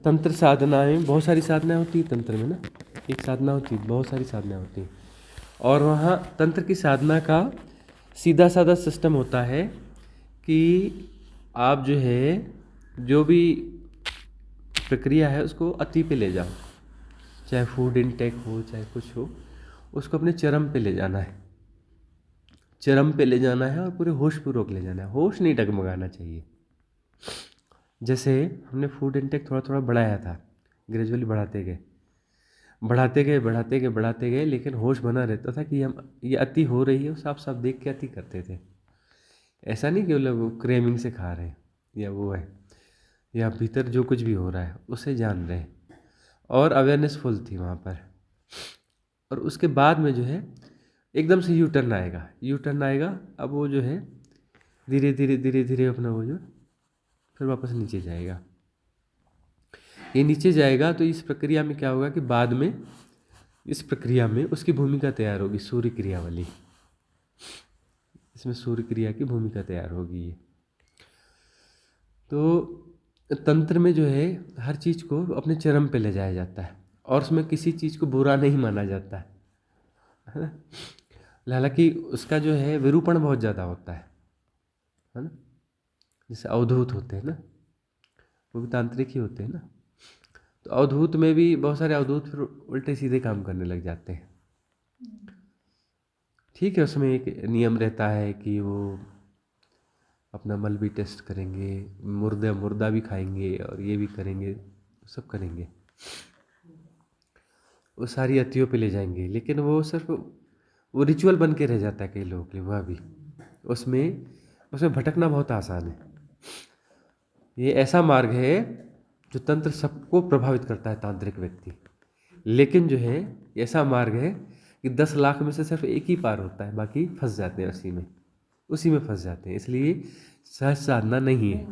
तंत्र साधनाएं, बहुत सारी साधनाएं होती है तंत्र में ना। एक साधना होती है, बहुत सारी साधनाएं होती हैं। और वहाँ तंत्र की साधना का सीधा साधा सिस्टम होता है कि आप जो है, जो भी प्रक्रिया है उसको अति पे ले जाओ, चाहे फूड इनटेक हो चाहे कुछ हो, उसको अपने चरम पे ले जाना है, चरम पे ले जाना है और पूरे होशपूर्वक ले जाना है। होश नहीं डगमगाना चाहिए। जैसे हमने फूड इनटेक थोड़ा थोड़ा बढ़ाया था, ग्रेजुअली बढ़ाते गए बढ़ाते गए बढ़ाते गए बढ़ाते गए, लेकिन होश बना रहता था कि हम ये अति हो रही है, साफ साफ देख के अति करते थे। ऐसा नहीं कि वो लोग क्रेमिंग से खा रहे हैं या वो है, या भीतर जो कुछ भी हो रहा है उसे जान रहे हैं, और अवेयरनेस फुल थी वहाँ पर। और उसके बाद में जो है एकदम से यू टर्न आएगा, यू टर्न आएगा। अब वो जो है धीरे धीरे धीरे धीरे अपना वो जो फिर वापस नीचे जाएगा। ये नीचे जाएगा तो इस प्रक्रिया में क्या होगा कि बाद में इस प्रक्रिया में उसकी भूमिका तैयार होगी, सूर्य क्रिया वाली। इसमें सूर्य क्रिया की भूमिका तैयार होगी ये। तो तंत्र में जो है हर चीज़ को अपने चरम पे ले जाया जाता है, और उसमें किसी चीज़ को बुरा नहीं माना जाता है ना। हालांकि उसका जो है विरूपण बहुत ज़्यादा होता है ना। जैसे अवधूत होते हैं ना, वो भी तांत्रिक ही होते हैं ना। तो अवधूत में भी बहुत सारे अवधूत फिर उल्टे सीधे काम करने लग जाते हैं। ठीक है, उसमें एक नियम रहता है कि वो अपना मल भी टेस्ट करेंगे, मुर्दा भी खाएंगे, और ये भी करेंगे, सब करेंगे, वो सारी अतियों पे ले जाएंगे। लेकिन वो सिर्फ वो रिचुअल बन के रह जाता है कई लोगों के लिए। वह भी उसमें भटकना बहुत आसान है। ये ऐसा मार्ग है जो तंत्र सबको प्रभावित करता है, तांत्रिक व्यक्ति। लेकिन जो है ऐसा मार्ग है कि 10 लाख में से सिर्फ एक ही पार होता है, बाकी फंस जाते हैं उसी में फंस जाते हैं। इसलिए सहज साधना नहीं है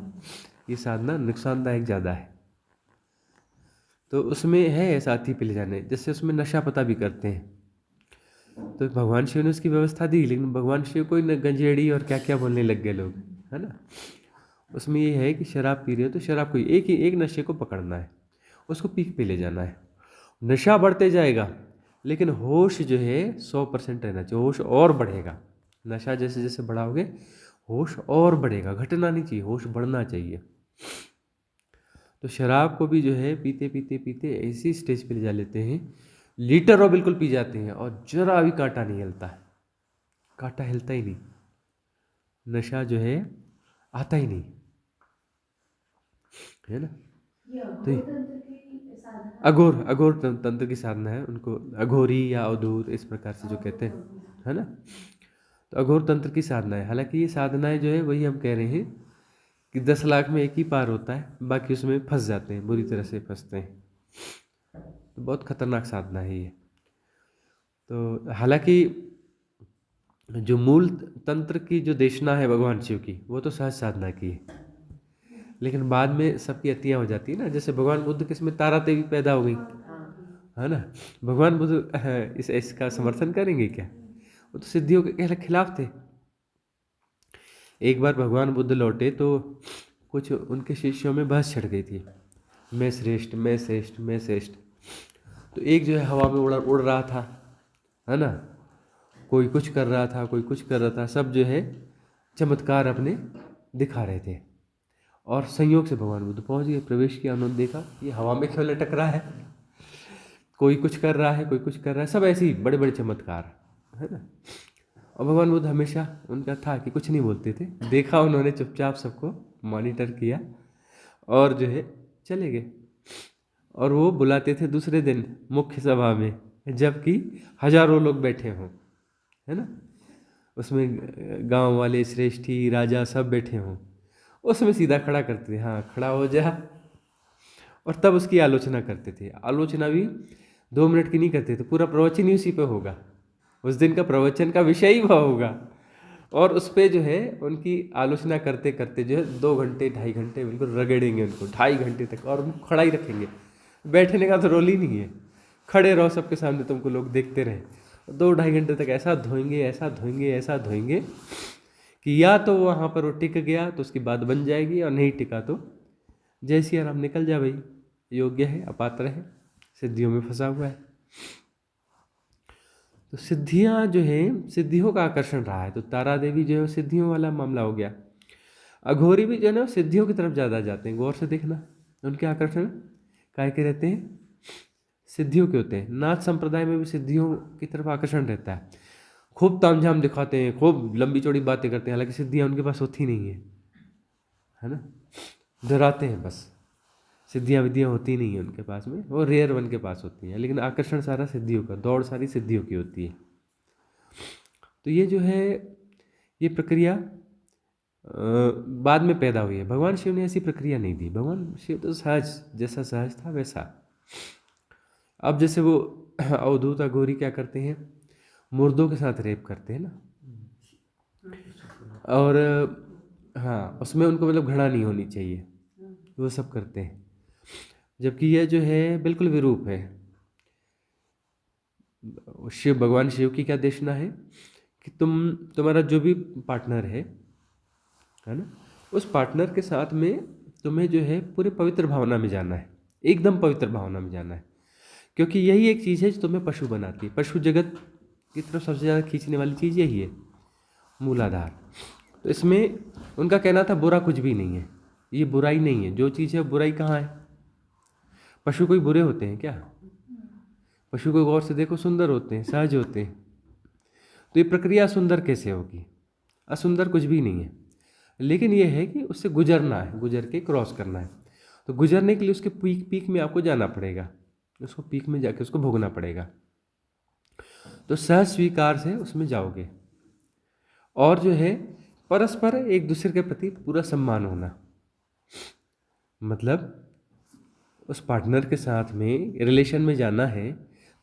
ये, साधना नुकसानदायक ज़्यादा है। तो उसमें है ऐसा अति पे ले जाने, जैसे उसमें नशा पता भी करते हैं। तो भगवान शिव ने उसकी व्यवस्था दी, लेकिन भगवान शिव को न गंजेड़ी और क्या क्या बोलने लग गए लोग, है ना। उसमें ये है कि शराब पी रहे हो तो शराब को एक नशे को पकड़ना है, उसको पीक पे ले जाना है। नशा बढ़ते जाएगा, लेकिन होश जो है 100% रहना चाहिए। होश और बढ़ेगा, नशा जैसे जैसे बढ़ाओगे होश और बढ़ेगा, घटना नहीं चाहिए, होश बढ़ना चाहिए। तो शराब को भी जो है पीते पीते पीते ऐसी स्टेज पे ले जा लेते हैं, लीटरों बिल्कुल पी जाते हैं, और जरा भी कांटा नहीं हिलता है, कांटा हिलता ही नहीं, नशा जो है आता ही नहीं, है ना। तो अघोर तंत्र की साधना है, उनको अघोरी या अवधूत इस प्रकार से जो कहते हैं, है ना। तो अघोर तंत्र की साधना है। हालांकि ये साधनाएं जो है वही हम कह रहे हैं कि 10 लाख में एक ही पार होता है, बाकी उसमें फंस जाते हैं, बुरी तरह से फंसते हैं। तो बहुत खतरनाक साधना है ये। तो हालांकि जो मूल तंत्र की जो देशना है भगवान शिव की, वो तो सहज साधना की है। लेकिन बाद में सबकी अतियाँ हो जाती है ना। जैसे भगवान बुद्ध किसमें तारा देवी पैदा हो गई, है ना। भगवान बुद्ध इसका समर्थन करेंगे क्या? वो तो सिद्धियों के खिलाफ थे। एक बार भगवान बुद्ध लौटे तो कुछ उनके शिष्यों में बहस छिड़ गई थी, मैं श्रेष्ठ मैं श्रेष्ठ मैं श्रेष्ठ। तो एक जो है हवा में उड़ रहा था, है ना, कोई कुछ कर रहा था, कोई कुछ कर रहा था, सब जो है चमत्कार अपने दिखा रहे थे। और संयोग से भगवान बुद्ध पहुंच गए, प्रवेश किया, उन्होंने देखा ये हवा में क्यों लटक रहा है, कोई कुछ कर रहा है, कोई कुछ कर रहा है, सब ऐसे ही बड़े बड़े चमत्कार, है ना। और भगवान बुद्ध हमेशा उनका था कि कुछ नहीं बोलते थे। देखा उन्होंने, चुपचाप सबको मॉनिटर किया और जो है चले गए। और वो बुलाते थे दूसरे दिन मुख्य सभा में, जबकि हजारों लोग बैठे हों, है ना। उसमें गांव वाले, श्रेष्ठी, राजा सब बैठे हों, उसमें सीधा खड़ा करते थे, हाँ खड़ा हो जा। और तब उसकी आलोचना करते थे। आलोचना भी 2 मिनट की नहीं करते थे, पूरा प्रवचन ही उसी पे होगा, उस दिन का प्रवचन का विषय ही वह होगा। और उस पर जो है उनकी आलोचना करते करते जो है 2 घंटे 2.5 घंटे बिल्कुल रगड़ेंगे उनको, 2.5 घंटे तक, और उनको खड़ा ही रखेंगे। बैठने का तो रोल ही नहीं है, खड़े रहो सबके सामने, तुमको लोग देखते रहे। 2-2.5 घंटे तक ऐसा धोएंगे ऐसा धोएंगे ऐसा धोएंगे कि या तो वहाँ पर वो टिक गया तो उसकी बात बन जाएगी, और नहीं टिका तो जय सिया राम, निकल जा भाई, योग्य है, अपात्र है, सिद्धियों में फंसा हुआ है। तो सिद्धियां जो है, सिद्धियों का आकर्षण रहा है, तो तारा देवी जो है सिद्धियों वाला मामला हो गया। अघोरी भी जो है ना सिद्धियों की तरफ ज़्यादा जाते हैं, गौर से देखना, उनके आकर्षण काय के रहते हैं, सिद्धियों के होते हैं। नाथ संप्रदाय में भी सिद्धियों की तरफ आकर्षण रहता है, खूब तामझाम दिखाते हैं, खूब लंबी चौड़ी बातें करते हैं, हालांकि सिद्धियां उनके पास होती नहीं है ना, डराते हैं बस, सिद्धियां विद्यां होती नहीं है उनके पास में, वो रेयर वन के पास होती हैं, लेकिन आकर्षण सारा सिद्धियों का, दौड़ सारी सिद्धियों की होती है। तो ये जो है ये प्रक्रिया बाद में पैदा हुई है, भगवान शिव ने ऐसी प्रक्रिया नहीं दी। भगवान शिव तो सहज, जैसा सहज था वैसा। अब जैसे वो अवधूत अघोरी क्या करते हैं, मुर्दों के साथ रेप करते हैं ना, और हाँ उसमें उनको मतलब घृणा नहीं होनी चाहिए, वो सब करते हैं, जबकि यह जो है बिल्कुल विरूप है। शिव, भगवान शिव की क्या देशना है कि तुम्हारा जो भी पार्टनर है ना, उस पार्टनर के साथ में तुम्हें जो है पूरे पवित्र भावना में जाना है, एकदम पवित्र भावना में जाना है, क्योंकि यही एक चीज़ है जो तुम्हें पशु बनाती है। पशु जगत की तरफ सबसे ज़्यादा खींचने वाली चीज़ यही है, मूलाधार। तो इसमें उनका कहना था बुरा कुछ भी नहीं है, ये बुराई नहीं है, जो चीज़ है बुराई कहाँ है। पशु कोई बुरे होते हैं क्या? पशु को गौर से देखो, सुंदर होते हैं, सहज होते हैं। तो ये प्रक्रिया सुंदर कैसे होगी? असुंदर कुछ भी नहीं है, लेकिन ये है कि उससे गुजरना है, गुजर के क्रॉस करना है। तो गुजरने के लिए उसके पीक में आपको जाना पड़ेगा, उसको पीक में जाके उसको भोगना पड़ेगा। तो सहज स्वीकार से उसमें जाओगे, और जो है परस्पर एक दूसरे के प्रति पूरा सम्मान होना, मतलब उस पार्टनर के साथ में रिलेशन में जाना है,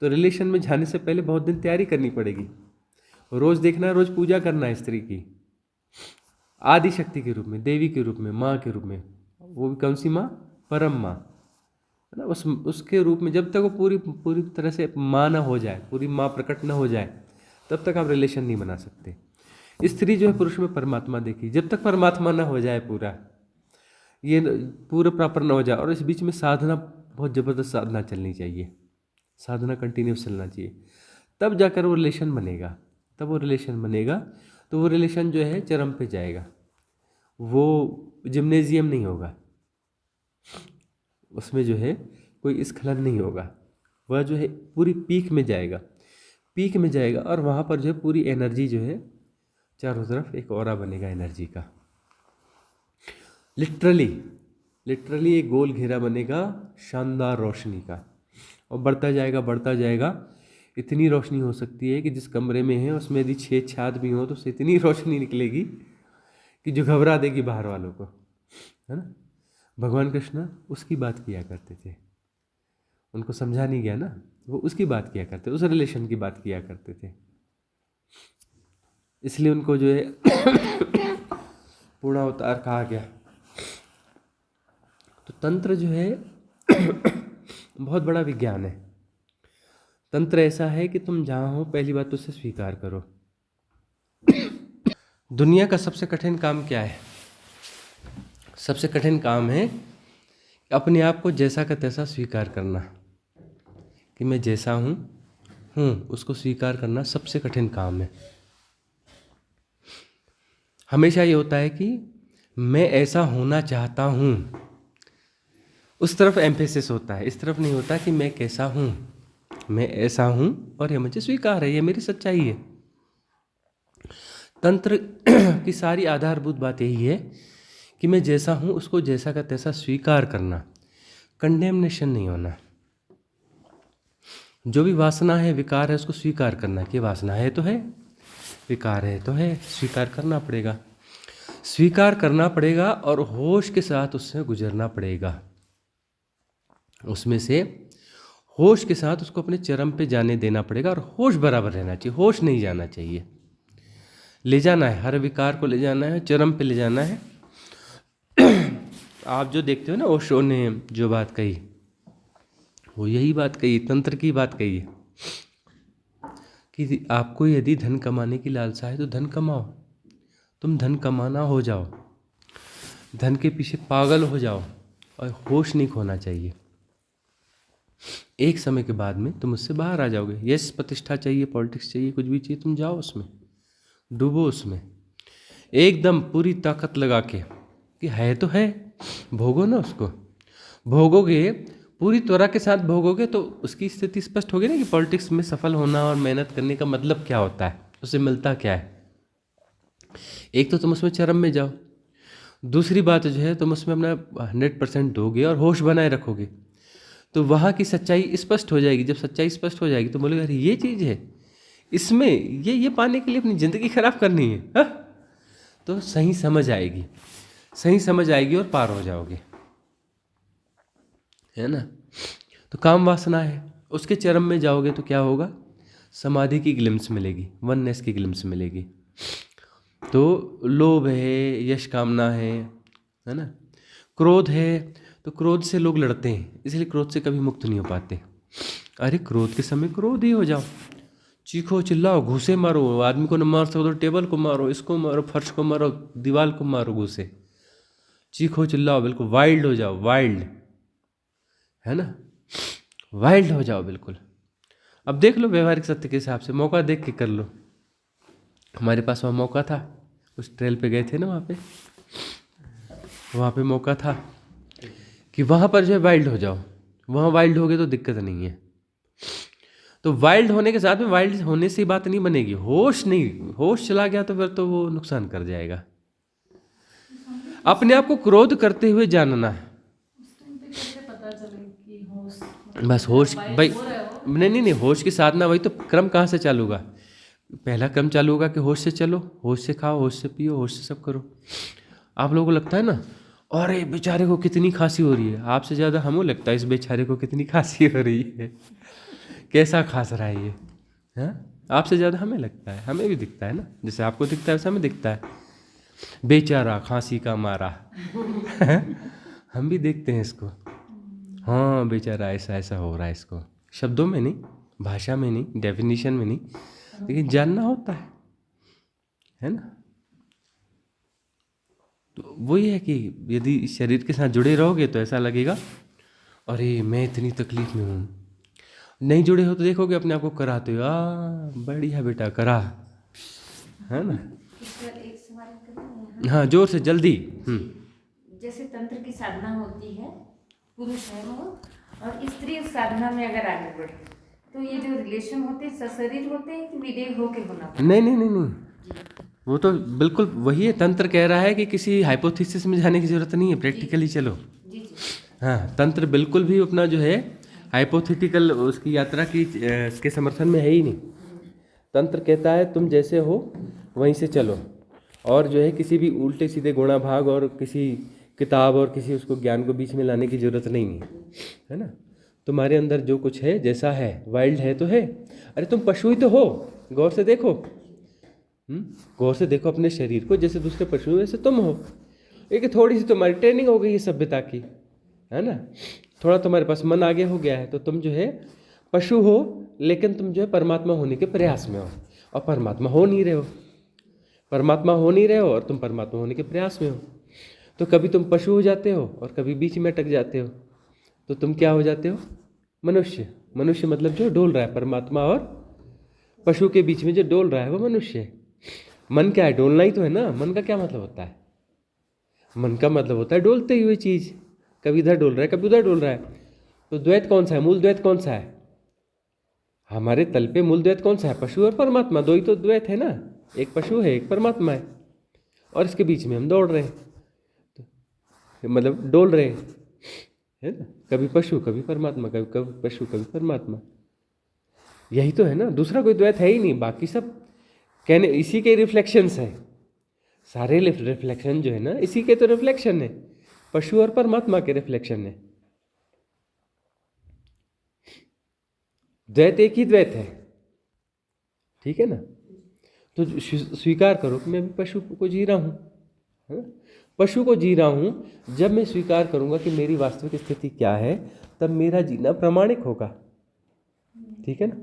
तो रिलेशन में जाने से पहले बहुत दिन तैयारी करनी पड़ेगी। रोज देखना, रोज पूजा करना है स्त्री की, आदि शक्ति के रूप में, देवी के रूप में, माँ के रूप में। वो भी कौन सी माँ? परम माँ है ना, उसके रूप में। जब तक वो पूरी तरह से माँ ना हो जाए, पूरी माँ प्रकट ना हो जाए, तब तक आप रिलेशन नहीं बना सकते। स्त्री जो है पुरुष में परमात्मा देखी, जब तक परमात्मा ना हो जाए पूरा, ये पूरा प्रॉपर ना हो जाए, और इस बीच में साधना, बहुत ज़बरदस्त साधना चलनी चाहिए, साधना कंटिन्यूस चलना चाहिए, तब जाकर वो रिलेशन बनेगा। तब वो रिलेशन बनेगा तो वो रिलेशन जो है चरम पे जाएगा, वो जिम्नेजियम नहीं होगा, उसमें जो है कोई स्खलन नहीं होगा, वह जो है पूरी पीक में जाएगा, पीक में जाएगा, और वहाँ पर जो है पूरी एनर्जी जो है चारों तरफ एक ऑरा बनेगा एनर्जी का, लिटरली एक गोल घेरा बनेगा शानदार रोशनी का, और बढ़ता जाएगा बढ़ता जाएगा। इतनी रोशनी हो सकती है कि जिस कमरे में है उसमें यदि 6 छात भी हो तो उससे इतनी रोशनी निकलेगी कि जो घबरा देगी बाहर वालों को, है ना। भगवान कृष्ण उसकी बात किया करते थे, उनको समझा नहीं गया ना, वो उसकी बात किया करते, उस रिलेशन की बात किया करते थे, इसलिए उनको जो है पूर्ण अवतार कहा गया। तो तंत्र जो है बहुत बड़ा विज्ञान है। तंत्र ऐसा है कि तुम जहाँ हो पहली बात तो उसे स्वीकार करो। दुनिया का सबसे कठिन काम क्या है? सबसे कठिन काम है अपने आप को जैसा का तैसा स्वीकार करना, कि मैं जैसा हूँ उसको स्वीकार करना सबसे कठिन काम है। हमेशा ये होता है कि मैं ऐसा होना चाहता हूँ, उस तरफ एम्फेसिस होता है, इस तरफ नहीं होता कि मैं कैसा हूँ, मैं ऐसा हूँ और ये मुझे स्वीकार है, ये मेरी सच्चाई है। तंत्र की सारी आधारभूत बात यही है कि मैं जैसा हूँ उसको जैसा का तैसा स्वीकार करना, कंडेमनेशन नहीं होना। जो भी वासना है, विकार है, उसको स्वीकार करना कि वासना है तो है, विकार है तो है, स्वीकार करना पड़ेगा, स्वीकार करना पड़ेगा, और होश के साथ उससे गुजरना पड़ेगा। उसमें से होश के साथ उसको अपने चरम पे जाने देना पड़ेगा, और होश बराबर रहना चाहिए, होश नहीं जाना चाहिए, ले जाना है, हर विकार को ले जाना है, चरम पे ले जाना है। आप जो देखते हो ना, ओशो ने जो बात कही वो यही बात कही, तंत्र की बात कही है कि आपको यदि धन कमाने की लालसा है तो धन कमाओ, तुम धन कमाना हो जाओ, धन के पीछे पागल हो जाओ, और होश नहीं खोना चाहिए। एक समय के बाद में तुम उससे बाहर आ जाओगे। यश प्रतिष्ठा चाहिए, पॉलिटिक्स चाहिए, कुछ भी चाहिए, तुम जाओ उसमें, डूबो उसमें एकदम पूरी ताकत लगा के कि है तो है, भोगो ना उसको। भोगोगे, पूरी त्वरा के साथ भोगोगे तो उसकी स्थिति स्पष्ट होगी ना कि पॉलिटिक्स में सफल होना और मेहनत करने का मतलब क्या होता है, उससे मिलता क्या है। एक तो तुम उसमें चरम में जाओ, दूसरी बात जो है तुम उसमें अपना 100% दोगे और होश बनाए रखोगे, तो वहाँ की सच्चाई स्पष्ट हो जाएगी। जब सच्चाई स्पष्ट हो जाएगी तो बोलेगा अरे ये चीज़ है, इसमें ये पाने के लिए अपनी ज़िंदगी खराब करनी है, हा? तो सही समझ आएगी, सही समझ आएगी और पार हो जाओगे, है ना। तो काम वासना है, उसके चरम में जाओगे तो क्या होगा, समाधि की ग्लिम्स मिलेगी, वननेस की ग्लिम्स मिलेगी। तो लोभ है, यश कामना है ना, क्रोध है, तो क्रोध से लोग लड़ते हैं, इसलिए क्रोध से कभी मुक्त नहीं हो पाते। अरे क्रोध के समय क्रोध ही हो जाओ, चीखो चिल्लाओ, घूसे मारो, आदमी को न मार सको तो टेबल को मारो, इसको मारो, फर्श को मारो, दीवार को मारो, घूसे, चीखो चिल्लाओ, बिल्कुल वाइल्ड हो जाओ, वाइल्ड, है ना, वाइल्ड हो जाओ बिल्कुल। अब देख लो व्यवहारिक सत्य के हिसाब से, मौका देख के कर लो। हमारे पास वहाँ मौका था, उस ट्रेल पे गए थे ना, वहाँ पे मौका था कि वहाँ पर जो है वाइल्ड हो जाओ। वहाँ वाइल्ड हो गए तो दिक्कत नहीं है। तो वाइल्ड होने के साथ में वाइल्ड होने से बात नहीं बनेगी, होश नहीं, होश चला गया तो फिर तो वो नुकसान कर जाएगा। अपने आप को क्रोध करते हुए जानना है, बस होश भाई, नहीं, होश की साधना वही तो क्रम कहाँ से चालू होगा, पहला क्रम चालू होगा कि होश से चलो, होश से खाओ, होश से पियो, होश से सब करो। आप लोगों को लगता है ना, अरे बेचारे को कितनी खांसी हो रही है, आपसे ज़्यादा हमें लगता है इस बेचारे को कितनी खांसी हो रही है, कैसा खांस रहा है ये, हाँ, आपसे ज़्यादा हमें लगता है, हमें भी दिखता है ना, जैसे आपको दिखता है वैसे हमें दिखता है, बेचारा खांसी का मारा हम भी देखते हैं इसको, हाँ बेचारा ऐसा ऐसा हो रहा है इसको, शब्दों में नहीं, भाषा में नहीं, डेफिनेशन में नहीं, लेकिन जानना होता है ना। तो वही है कि यदि शरीर के साथ जुड़े रहोगे तो ऐसा लगेगा अरे मैं इतनी तकलीफ में हूँ, नहीं जुड़े हो तो देखोगे अपने आप को कराते हो, बढ़िया बेटा करा, है ना। एक सवाल करूँ? हाँ जोर से जल्दी। जैसे तंत्र की साधना होती है, पुरुष है वो और स्त्री उस साधना में अगर आगे बढ़े तो ये जो रिलेशन होते हैं सशरीर होते हैं कि विदेह होके होना पड़ता है? नहीं, वो तो बिल्कुल वही है, तंत्र कह रहा है कि किसी हाइपोथेसिस में जाने की जरूरत नहीं है, प्रैक्टिकली चलो। जी। हाँ, तंत्र बिल्कुल भी अपना जो है हाइपोथेटिकल उसकी यात्रा की के समर्थन में है ही नहीं। तंत्र कहता है तुम जैसे हो वहीं से चलो, और जो है किसी भी उल्टे सीधे गुणा भाग और किसी किताब और किसी उसको ज्ञान को बीच में लाने की जरूरत नहीं है ना। तुम्हारे अंदर जो कुछ है जैसा है, वाइल्ड है तो है, अरे तुम पशु ही तो हो, गौर से देखो, गौर से देखो अपने शरीर को, जैसे दूसरे पशु हैं वैसे तुम हो। एक थोड़ी सी तुम्हारी ट्रेनिंग हो गई है सभ्यता की, है ना, थोड़ा तुम्हारे पास मन आगे हो गया है, तो तुम जो है पशु हो, लेकिन तुम जो है परमात्मा होने के प्रयास में हो, और परमात्मा हो नहीं रहे हो, परमात्मा हो नहीं रहे हो और तुम परमात्मा होने के प्रयास में हो। तो कभी तुम पशु हो जाते हो और कभी बीच में अटक जाते हो, तो तुम क्या हो जाते हो, मनुष्य। मनुष्य मतलब जो डोल रहा है, परमात्मा और पशु के बीच में जो डोल रहा है वो मनुष्य है। मन क्या है, डोलना ही तो है ना। मन का क्या मतलब होता है, मन का मतलब होता है डोलते हुए चीज़, कभी इधर डोल रहा है कभी उधर डोल रहा है। तो द्वैत कौन सा है, मूल द्वैत कौन सा है, हमारे तल पे मूल द्वैत कौन सा है, पशु और परमात्मा, दो ही तो द्वैत है ना, एक पशु है एक परमात्मा है, और इसके बीच में हम दौड़ रहे हैं, तो मतलब डोल रहे हैं, है ना, कभी पशु कभी परमात्मा, कभी कभी पशु कभी परमात्मा, यही तो है ना, दूसरा कोई द्वैत है ही नहीं। बाकी सब कहने इसी के रिफ्लेक्शंस है, सारे रिफ्लेक्शन जो है ना इसी के तो रिफ्लेक्शन है, पशु और परमात्मा के रिफ्लेक्शन है। द्वैत एक ही द्वैत है, ठीक है ना। तो स्वीकार करो कि मैं भी पशु को जी रहा हूँ, है ना? पशु को जी रहा हूँ, जब मैं स्वीकार करूँगा कि मेरी वास्तविक स्थिति क्या है, तब मेरा जीना प्रामाणिक होगा, ठीक है ना।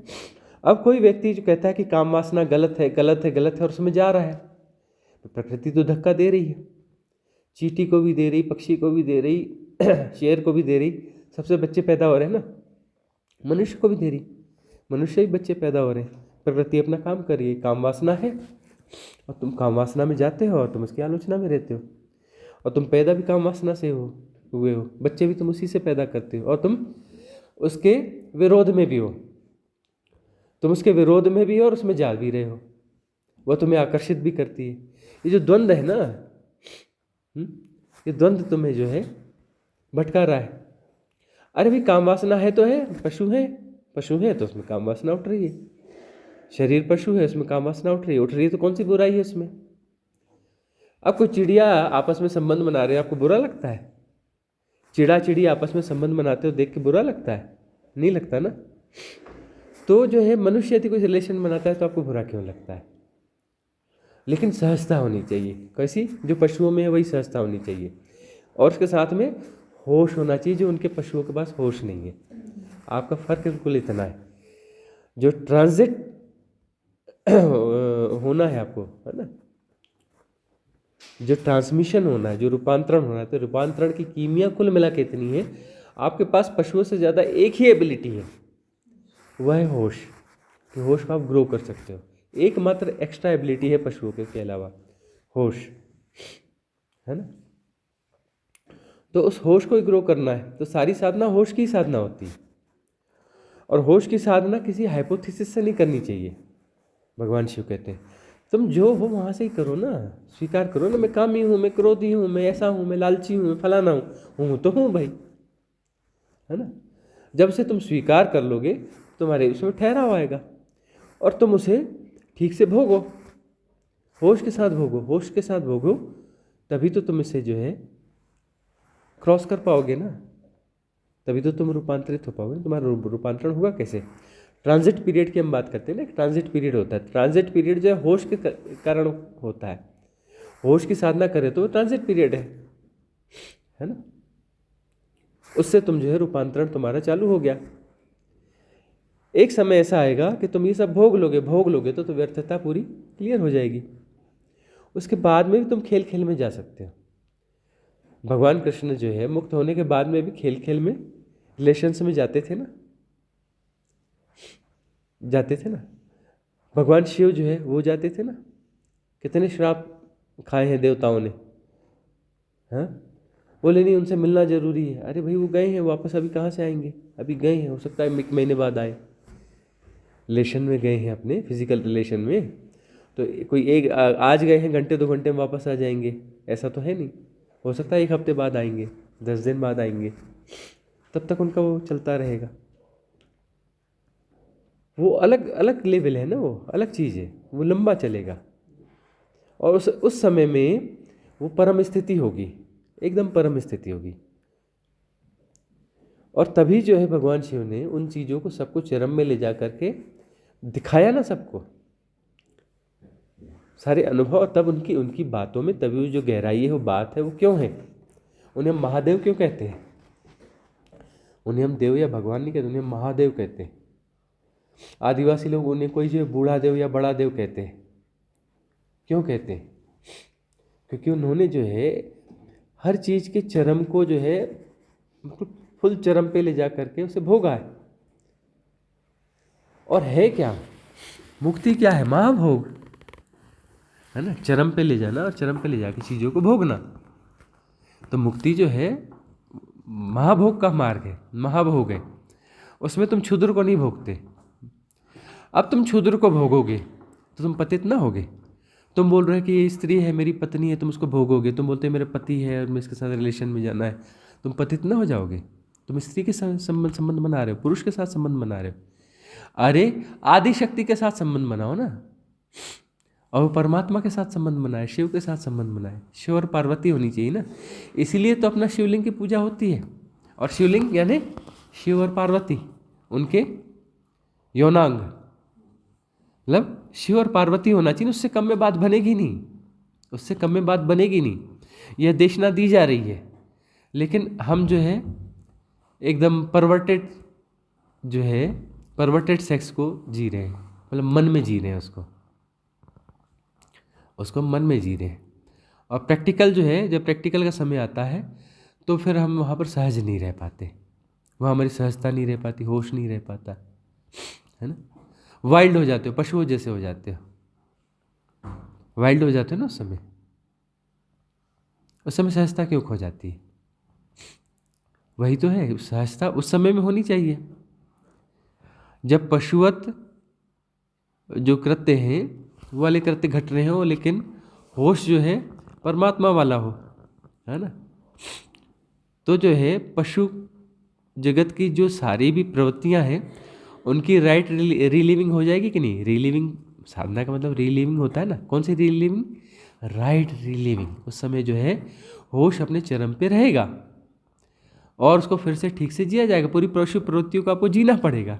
अब कोई व्यक्ति जो कहता है कि काम वासना गलत है गलत है गलत है और उसमें जा रहा है, तो प्रकृति तो धक्का दे रही है, चींटी को भी दे रही, पक्षी को भी दे रही शेर को भी दे रही, सबसे बच्चे पैदा हो रहे हैं ना, मनुष्य को भी दे रही। मनुष्य भी बच्चे पैदा हो रहे हैं, प्रकृति अपना काम कर रही है, काम वासना है, और तुम काम वासना में जाते हो और तुम उसकी आलोचना में रहते हो। और तुम पैदा भी काम वासना से हुए हो, बच्चे भी तुम उसी से पैदा करते हो, और तुम उसके विरोध में भी हो। तुम उसके विरोध में भी हो और उसमें जा भी रहे हो। वह तुम्हें आकर्षित भी करती है। ये जो द्वंद्व है ना, ये द्वंद्व तुम्हें जो है भटका रहा है। अरे भाई, काम वासना है तो है, पशु है तो उसमें काम वासना उठ रही है। शरीर पशु है, उसमें काम वासना उठ रही है तो कौन सी बुराई है उसमें? अब कोई चिड़िया आपस में संबंध बना रहे हैं, आपको बुरा लगता है? चिड़ा चिड़ी आपस में संबंध बनाते हो देख के बुरा लगता है? नहीं लगता ना। तो जो है मनुष्य यदि कोई रिलेशन बनाता है तो आपको बुरा क्यों लगता है? लेकिन सहजता होनी चाहिए। कैसी? जो पशुओं में है वही सहजता होनी चाहिए, और उसके साथ में होश होना चाहिए, जो उनके पशुओं के पास होश नहीं है। आपका फर्क बिल्कुल इतना है। जो ट्रांजिट होना है आपको, है ना, जो ट्रांसमिशन होना है, जो रूपांतरण होना है, तो रूपांतरण की कीमिया कुल मिला के इतनी है। आपके पास पशुओं से ज़्यादा एक ही एबिलिटी है, वह है होश, कि होश को आप ग्रो कर सकते हो। एकमात्र एक्स्ट्रा एबिलिटी है पशुओं के अलावा, होश, है ना। तो उस होश को ही ग्रो करना है, तो सारी साधना होश की साधना होती है। और होश की साधना किसी हाइपोथेसिस से नहीं करनी चाहिए। भगवान शिव कहते हैं तुम जो हो वहाँ से ही करो ना, स्वीकार करो ना, मैं कामी हूँ, मैं क्रोधी हूँ, मैं ऐसा हूँ, मैं लालची हूँ, मैं फलाना हूँ तो हूँ भाई, है ना। जब से तुम स्वीकार कर लोगे तुम्हारे उसमें ठहराव आएगा, और तुम उसे ठीक से भोगो, होश के साथ भोगो, होश के साथ भोगो, तभी तो तुम इसे जो है क्रॉस कर पाओगे ना, तभी तो तुम रूपांतरित हो पाओगे। तुम्हारा रूपांतरण होगा कैसे? ट्रांजिट पीरियड की हम बात करते हैं ना, ट्रांजिट पीरियड होता है। ट्रांजिट पीरियड जो है होश के कारण होता है। होश की साधना करे तो वो ट्रांजिट पीरियड है ना। उससे तुम जो है रूपांतरण तुम्हारा चालू हो गया। एक समय ऐसा आएगा कि तुम ये सब भोग लोगे तो व्यर्थता पूरी क्लियर हो जाएगी। उसके बाद में भी तुम खेल खेल में जा सकते हो। भगवान कृष्ण जो है मुक्त होने के बाद में भी खेल खेल में रिलेशंस में जाते थे ना। भगवान शिव जो है वो जाते थे ना। कितने श्राप खाए हैं देवताओं ने, हाँ। बोले नहीं, उनसे मिलना जरूरी है। अरे भाई, वो गए हैं वापस, अभी कहाँ से आएंगे? अभी गए हैं, हो सकता है एक महीने बाद आए। रिलेशन में गए हैं, अपने फिजिकल रिलेशन में, तो कोई एक आज गए हैं, घंटे 2 घंटे में वापस आ जाएंगे, ऐसा तो है नहीं। हो सकता है 1 हफ्ते बाद आएंगे, 10 दिन बाद आएंगे, तब तक उनका वो चलता रहेगा। वो अलग अलग लेवल है ना, वो अलग चीज़ है, वो लंबा चलेगा। और उस समय में वो परम स्थिति होगी, एकदम परम स्थिति होगी। और तभी जो है भगवान शिव ने उन चीज़ों को सबको चरम में ले जा करके दिखाया ना सबको, सारे अनुभव। तब उनकी बातों में तभी जो गहराई है, वो बात है, वो क्यों है। उन्हें हम महादेव क्यों कहते हैं? उन्हें हम देव या भगवान नहीं कहते, उन्हें महादेव कहते हैं। आदिवासी लोग उन्हें कोई जो बूढ़ा देव या बड़ा देव कहते हैं। क्यों कहते हैं? क्योंकि उन्होंने जो है हर चीज़ के चरम को जो है फुल चरम पे ले जा करके उसे भोगा है। और है क्या मुक्ति? क्या है? महाभोग, है ना। चरम पे ले जाना और चरम पे ले जाके चीज़ों को भोगना। तो मुक्ति जो है महाभोग का मार्ग है, महाभोग है। उसमें तुम क्षुद्र को नहीं भोगते। अब तुम क्षुद्र को भोगोगे तो तुम पतित ना होगे। तुम बोल रहे हो कि ये स्त्री है, मेरी पत्नी है, तुम उसको भोगोगे। तुम बोलते मेरे पति है और मैं इसके साथ रिलेशन में जाना है, तुम पतित ना हो जाओगे। तुम स्त्री के साथ संबंध बना रहे हो, पुरुष के साथ संबंध बना रहे हो। अरे आदि शक्ति के साथ संबंध बनाओ ना, और परमात्मा के साथ संबंध बनाए, शिव के साथ संबंध बनाए। शिव और पार्वती होनी चाहिए ना, इसीलिए तो अपना शिवलिंग की पूजा होती है। और शिवलिंग यानी शिव और पार्वती, उनके यौनांग, मतलब शिव और पार्वती होना चाहिए। उससे कम में बात बनेगी नहीं, उससे कम में बात बनेगी नहीं। यह देशना दी जा रही है, लेकिन हम जो है एकदम परवर्टेड जो है परवर्टेड सेक्स को जी रहे हैं, मतलब मन में जी रहे हैं, उसको मन में जी रहे हैं। और प्रैक्टिकल जो है, जब प्रैक्टिकल का समय आता है तो फिर हम वहाँ पर सहज नहीं रह पाते। वहाँ हमारी सहजता नहीं रह पाती, होश नहीं रह पाता, है ना। वाइल्ड हो जाते हो, पशुओं जैसे हो जाते हो, वाइल्ड हो जाते हो ना उस समय सहजता क्यों खो जाती है? वही तो है, सहजता उस समय में होनी चाहिए जब पशुवत जो कृत्य हैं वो वाले कृत्य घट रहे हो, लेकिन होश जो है परमात्मा वाला हो, है ना। तो जो है पशु जगत की जो सारी भी प्रवृत्तियां हैं उनकी राइट रिलीविंग हो जाएगी कि नहीं? रिलीविंग, साधना का मतलब रिलीविंग होता है ना। कौन सी रिलीविंग? Right relieving. उस समय जो है होश अपने चरम पे रहेगा और उसको फिर से ठीक से जिया जाएगा। पूरी पशु प्रवृत्तियों को आपको जीना पड़ेगा,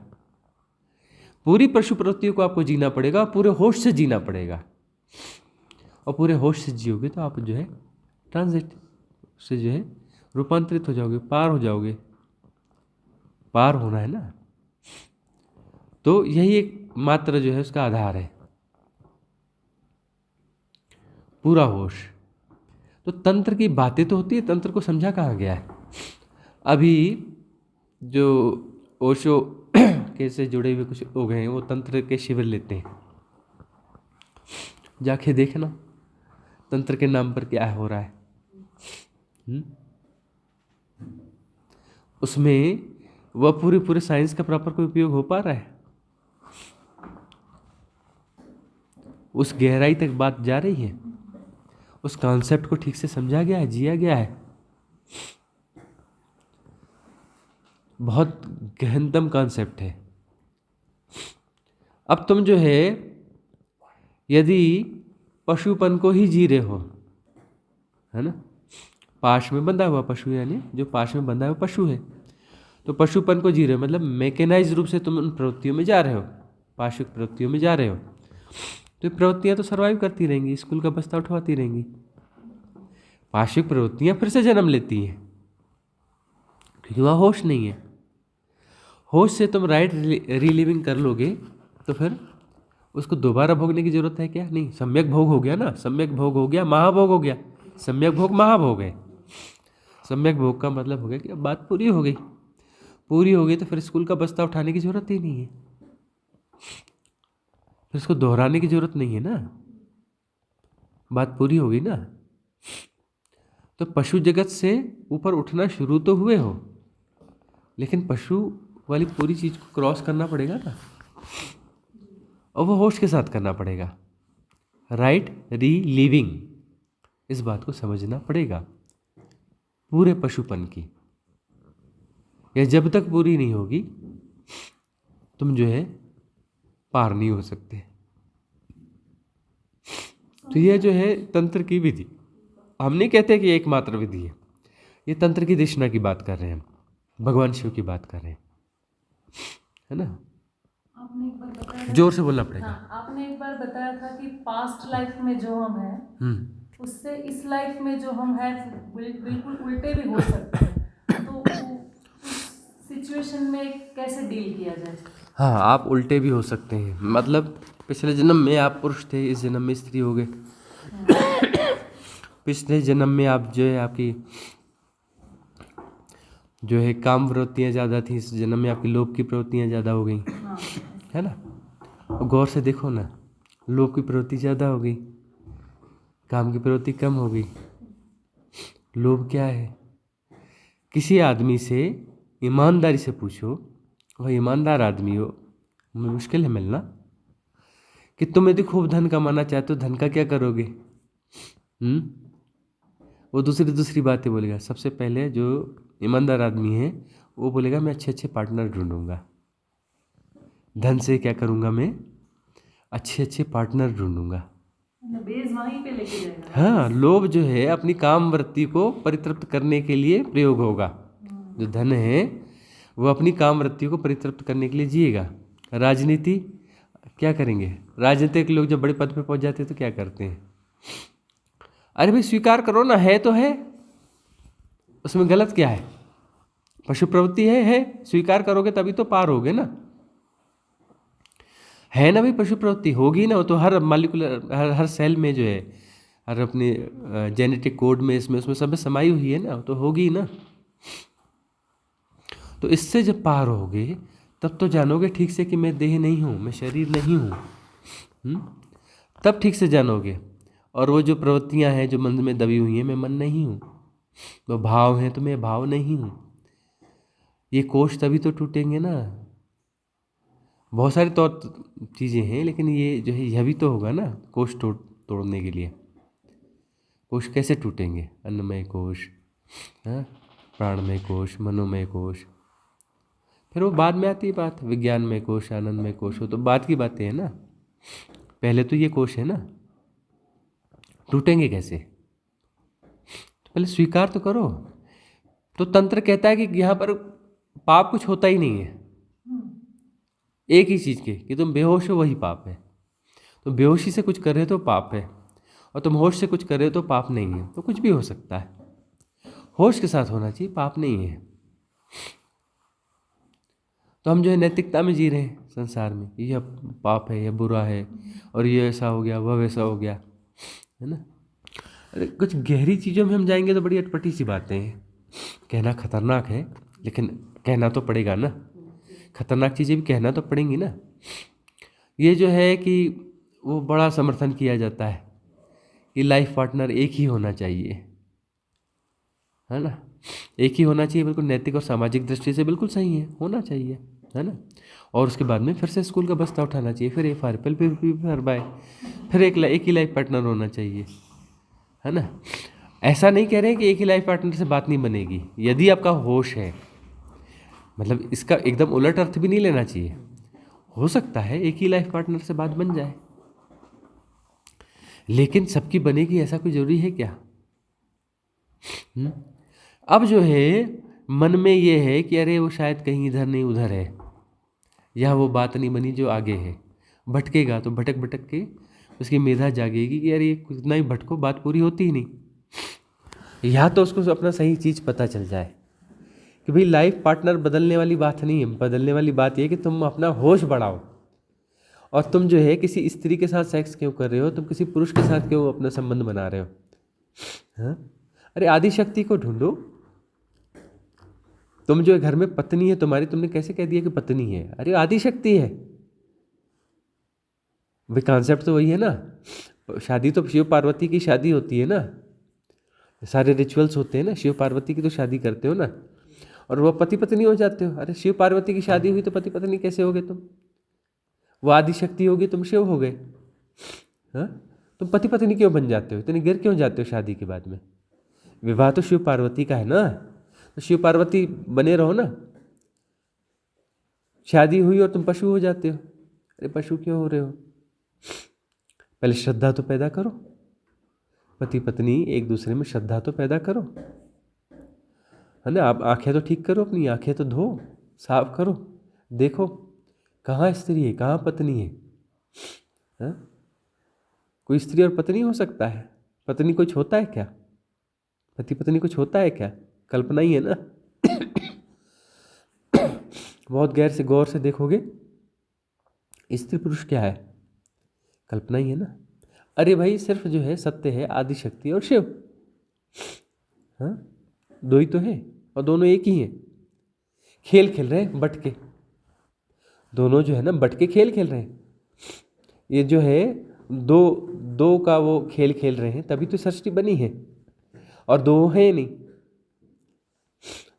पूरी पशु प्रवृत्तियों को आपको जीना पड़ेगा, पूरे होश से जीना पड़ेगा। और पूरे होश से जियोगे तो आप जो है ट्रांजिट से जो है रूपांतरित हो जाओगे, पार हो जाओगे। पार होना है ना, तो यही एक मात्र जो है उसका आधार है, पूरा होश। तो तंत्र की बातें तो होती है, तंत्र को समझा कहाँ गया है? अभी जो ओशो के से जुड़े हुए कुछ लोग हैं वो तंत्र के शिविर लेते हैं, जाके देखना तंत्र के नाम पर क्या हो रहा है। उसमें वह पूरे साइंस का प्रॉपर कोई उपयोग हो पा रहा है? उस गहराई तक बात जा रही है? उस कॉन्सेप्ट को ठीक से समझा गया है, जिया गया है? बहुत गहनतम कॉन्सेप्ट है। अब तुम जो है यदि पशुपन को ही जी रहे हो, है ना, पाश में बंधा हुआ पशु, यानी जो पाश में बंधा हुआ पशु है, तो पशुपन को जी रहे हो मतलब मैकेनाइज रूप से तुम उन प्रवृत्तियों में जा रहे हो, पाशुक प्रवृत्तियों में जा रहे हो। तो प्रवृत्तियां तो सर्वाइव करती रहेंगी, स्कूल का बस्ता उठवाती रहेंगी। पाशुक प्रवृत्तियां फिर से जन्म लेती हैं क्योंकि वहाँ होश नहीं है। होश से तुम राइट रिलीविंग कर लोगे तो फिर उसको दोबारा भोगने की जरूरत है क्या? नहीं, सम्यक भोग हो गया ना, सम्यक भोग हो गया, महाभोग हो गया। सम्यक भोग महाभोग है। सम्यक भोग का मतलब हो गया कि अब बात पूरी हो गई, पूरी हो गई तो फिर स्कूल का बस्ता उठाने की जरूरत ही नहीं है, फिर इसको दोहराने की जरूरत नहीं है ना, बात पूरी हो गई ना। तो पशु जगत से ऊपर उठना शुरू तो हुए हो, लेकिन पशु वाली पूरी चीज को क्रॉस करना पड़ेगा ना, और वो होश के साथ करना पड़ेगा। राइट रीलिविंग, इस बात को समझना पड़ेगा पूरे पशुपन की। यह जब तक पूरी नहीं होगी तुम जो है पार नहीं हो सकते। तो यह जो है तंत्र की विधि, हम नहीं कहते कि एकमात्र विधि है, ये तंत्र की दिशा की बात कर रहे हैं हम, भगवान शिव की बात कर रहे हैं, है ना। आपने एक बार बताया, जोर से बोलना पड़ेगा। हाँ, आपने एक बार बताया था कि पास्ट लाइफ में जो हम हैं उससे इस लाइफ में जो हम हैं बिल्कुल उल्टे भी हो सकते हैं, तो उस सिचुएशन में कैसे डील किया जाए? हाँ, आप उल्टे भी हो सकते हैं, मतलब पिछले जन्म में आप पुरुष थे, इस जन्म में स्त्री हो गए। पिछले जन्म में आप जो है आपकी जो है काम प्रवृत्तियाँ ज़्यादा थी, इस जन्म में आपकी लोभ की प्रवृत्तियाँ ज़्यादा हो गई, है ना। और गौर से देखो ना, लोभ की प्रवृत्ति ज़्यादा हो गई, काम की प्रवृत्ति कम हो गई। लोभ क्या है? किसी आदमी से ईमानदारी से पूछो, वह ईमानदार आदमी हो, मुश्किल है मिलना, कि तुम यदि खूब धन कमाना चाहते हो, धन का क्या करोगे? वो दूसरी बातें बोलेगा। सबसे पहले जो ईमानदार आदमी है वो बोलेगा मैं अच्छे पार्टनर ढूंढूंगा। धन से क्या करूंगा? मैं अच्छे पार्टनर ढूंढूंगा। बेस वहीं पे लेके जाएगा। हाँ, लोभ जो है अपनी काम वृत्ति को परितृप्त करने के लिए प्रयोग होगा। जो धन है वो अपनी काम वृत्ति को परितृप्त करने के लिए जिएगा। राजनीति क्या करेंगे? राजनीतिक लोग जब बड़े पद पे पहुंच जाते हैं तो क्या करते हैं? अरे भाई स्वीकार करो ना, है तो है, उसमें गलत क्या है? पशु प्रवृत्ति है, स्वीकार करोगे तभी तो पार होगे ना। है ना भाई, पशु प्रवृत्ति होगी ना, वो तो हर मॉलिक्यूलर हर सेल में जो है, हर अपने जेनेटिक कोड में, इसमें उसमें सब में समाई हुई है ना, तो होगी ना। तो इससे जब पार होगे तब तो जानोगे ठीक से कि मैं देह नहीं हूँ, मैं शरीर नहीं हूँ। तब ठीक से जानोगे। और वो जो प्रवृत्तियाँ हैं जो मन में दबी हुई हैं, मैं मन नहीं हूँ, वो भाव हैं तो मैं भाव नहीं हूँ, ये कोष तभी तो टूटेंगे ना। बहुत सारी चीज़ें हैं, लेकिन ये जो है यह भी तो होगा ना कोष तोड़ने के लिए। कोष कैसे टूटेंगे? अन्नमय कोष, हाँ, प्राणमय कोष, मनोमय कोष। फिर वो बाद में आती है बात, विज्ञानमय कोष, आनंदमय कोष, हो तो बाद की बातें हैं ना। पहले तो ये कोष है ना, टूटेंगे कैसे? तो पहले स्वीकार तो करो। तो तंत्र कहता है कि यहाँ पर पाप कुछ होता ही नहीं है, एक ही चीज़ के कि तुम बेहोश हो वही पाप है। तो बेहोशी से कुछ कर रहे हो तो पाप है, और तुम होश से कुछ कर रहे हो तो पाप नहीं है। तो कुछ भी हो सकता है, होश के साथ होना चाहिए, पाप नहीं है। तो हम जो है नैतिकता में जी रहे हैं संसार में, यह पाप है, यह बुरा है, और ये ऐसा हो गया, वह वैसा हो गया, है ना। अरे कुछ गहरी चीज़ों में हम जाएंगे तो बड़ी अटपटी सी बातें हैं, कहना खतरनाक है, लेकिन कहना तो पड़ेगा ना। खतरनाक चीज़ें भी कहना तो पड़ेंगी ना। ये जो है कि वो बड़ा समर्थन किया जाता है कि लाइफ पार्टनर एक ही होना चाहिए, है ना, एक ही होना चाहिए। बिल्कुल नैतिक और सामाजिक दृष्टि से बिल्कुल सही है, होना चाहिए, है ना। और उसके बाद में फिर से स्कूल का बस्ता उठाना चाहिए, फिर FR फिर बाय, फिर एक ही लाइफ पार्टनर होना चाहिए, है ना। ऐसा नहीं कह रहे हैं कि एक ही लाइफ पार्टनर से बात नहीं बनेगी, यदि आपका होश है, मतलब इसका एकदम उलट अर्थ भी नहीं लेना चाहिए। हो सकता है एक ही लाइफ पार्टनर से बात बन जाए, लेकिन सबकी बनेगी ऐसा कोई जरूरी है क्या? अब जो है मन में ये है कि अरे वो शायद कहीं इधर नहीं उधर है, या वो बात नहीं बनी जो आगे है। भटकेगा तो भटक भटक के उसकी मेधा जागेगी कि अरे कितना ही भटको, बात पूरी होती ही नहीं। या तो उसको अपना सही चीज़ पता चल जाए कि भाई लाइफ पार्टनर बदलने वाली बात नहीं है, बदलने वाली बात ये कि तुम अपना होश बढ़ाओ। और तुम जो है किसी स्त्री के साथ सेक्स क्यों कर रहे हो, तुम किसी पुरुष के साथ क्यों अपना संबंध बना रहे हो? हाँ? अरे आदि शक्ति को ढूंढो। तुम जो घर में पत्नी है तुम्हारी, तुमने कैसे कह दिया कि पत्नी है? अरे आदि शक्ति है भाई, कॉन्सेप्ट तो वही है ना। शादी तो शिव पार्वती की शादी होती है ना, सारे रिचुअल्स होते हैं ना, शिव पार्वती की तो शादी करते हो ना, और वो पति पत्नी हो जाते हो। अरे शिव पार्वती की शादी हुई तो पति पत्नी कैसे हो गए तुम? वो आदि शक्ति होगी, तुम शिव हो गए। हाँ, तुम पति पत्नी क्यों बन जाते हो, इतने गिर क्यों जाते हो शादी के बाद में? विवाह तो शिव पार्वती का है ना, तो शिव पार्वती बने रहो ना। शादी हुई और तुम पशु हो जाते हो। अरे पशु क्यों हो रहे हो? पहले श्रद्धा तो पैदा करो, पति पत्नी एक दूसरे में श्रद्धा तो पैदा करो, है ना। आप आंखें तो ठीक करो, अपनी आंखें तो धो, साफ करो, देखो कहाँ स्त्री है, कहाँ पत्नी है। हाँ? कोई स्त्री और पत्नी हो सकता है? पत्नी कुछ होता है क्या? पति पत्नी कुछ होता है क्या? कल्पना ही है ना। बहुत गौर से देखोगे, स्त्री पुरुष क्या है? कल्पना ही है ना। अरे भाई सिर्फ जो है सत्य है आदि शक्ति और शिव। हाँ, दो ही तो है, और दोनों एक ही हैं। खेल खेल रहे हैं बट के, दोनों जो है ना बट के खेल खेल रहे हैं। ये जो है दो का वो खेल खेल रहे हैं, तभी तो सृष्टि बनी है, और दो है नहीं।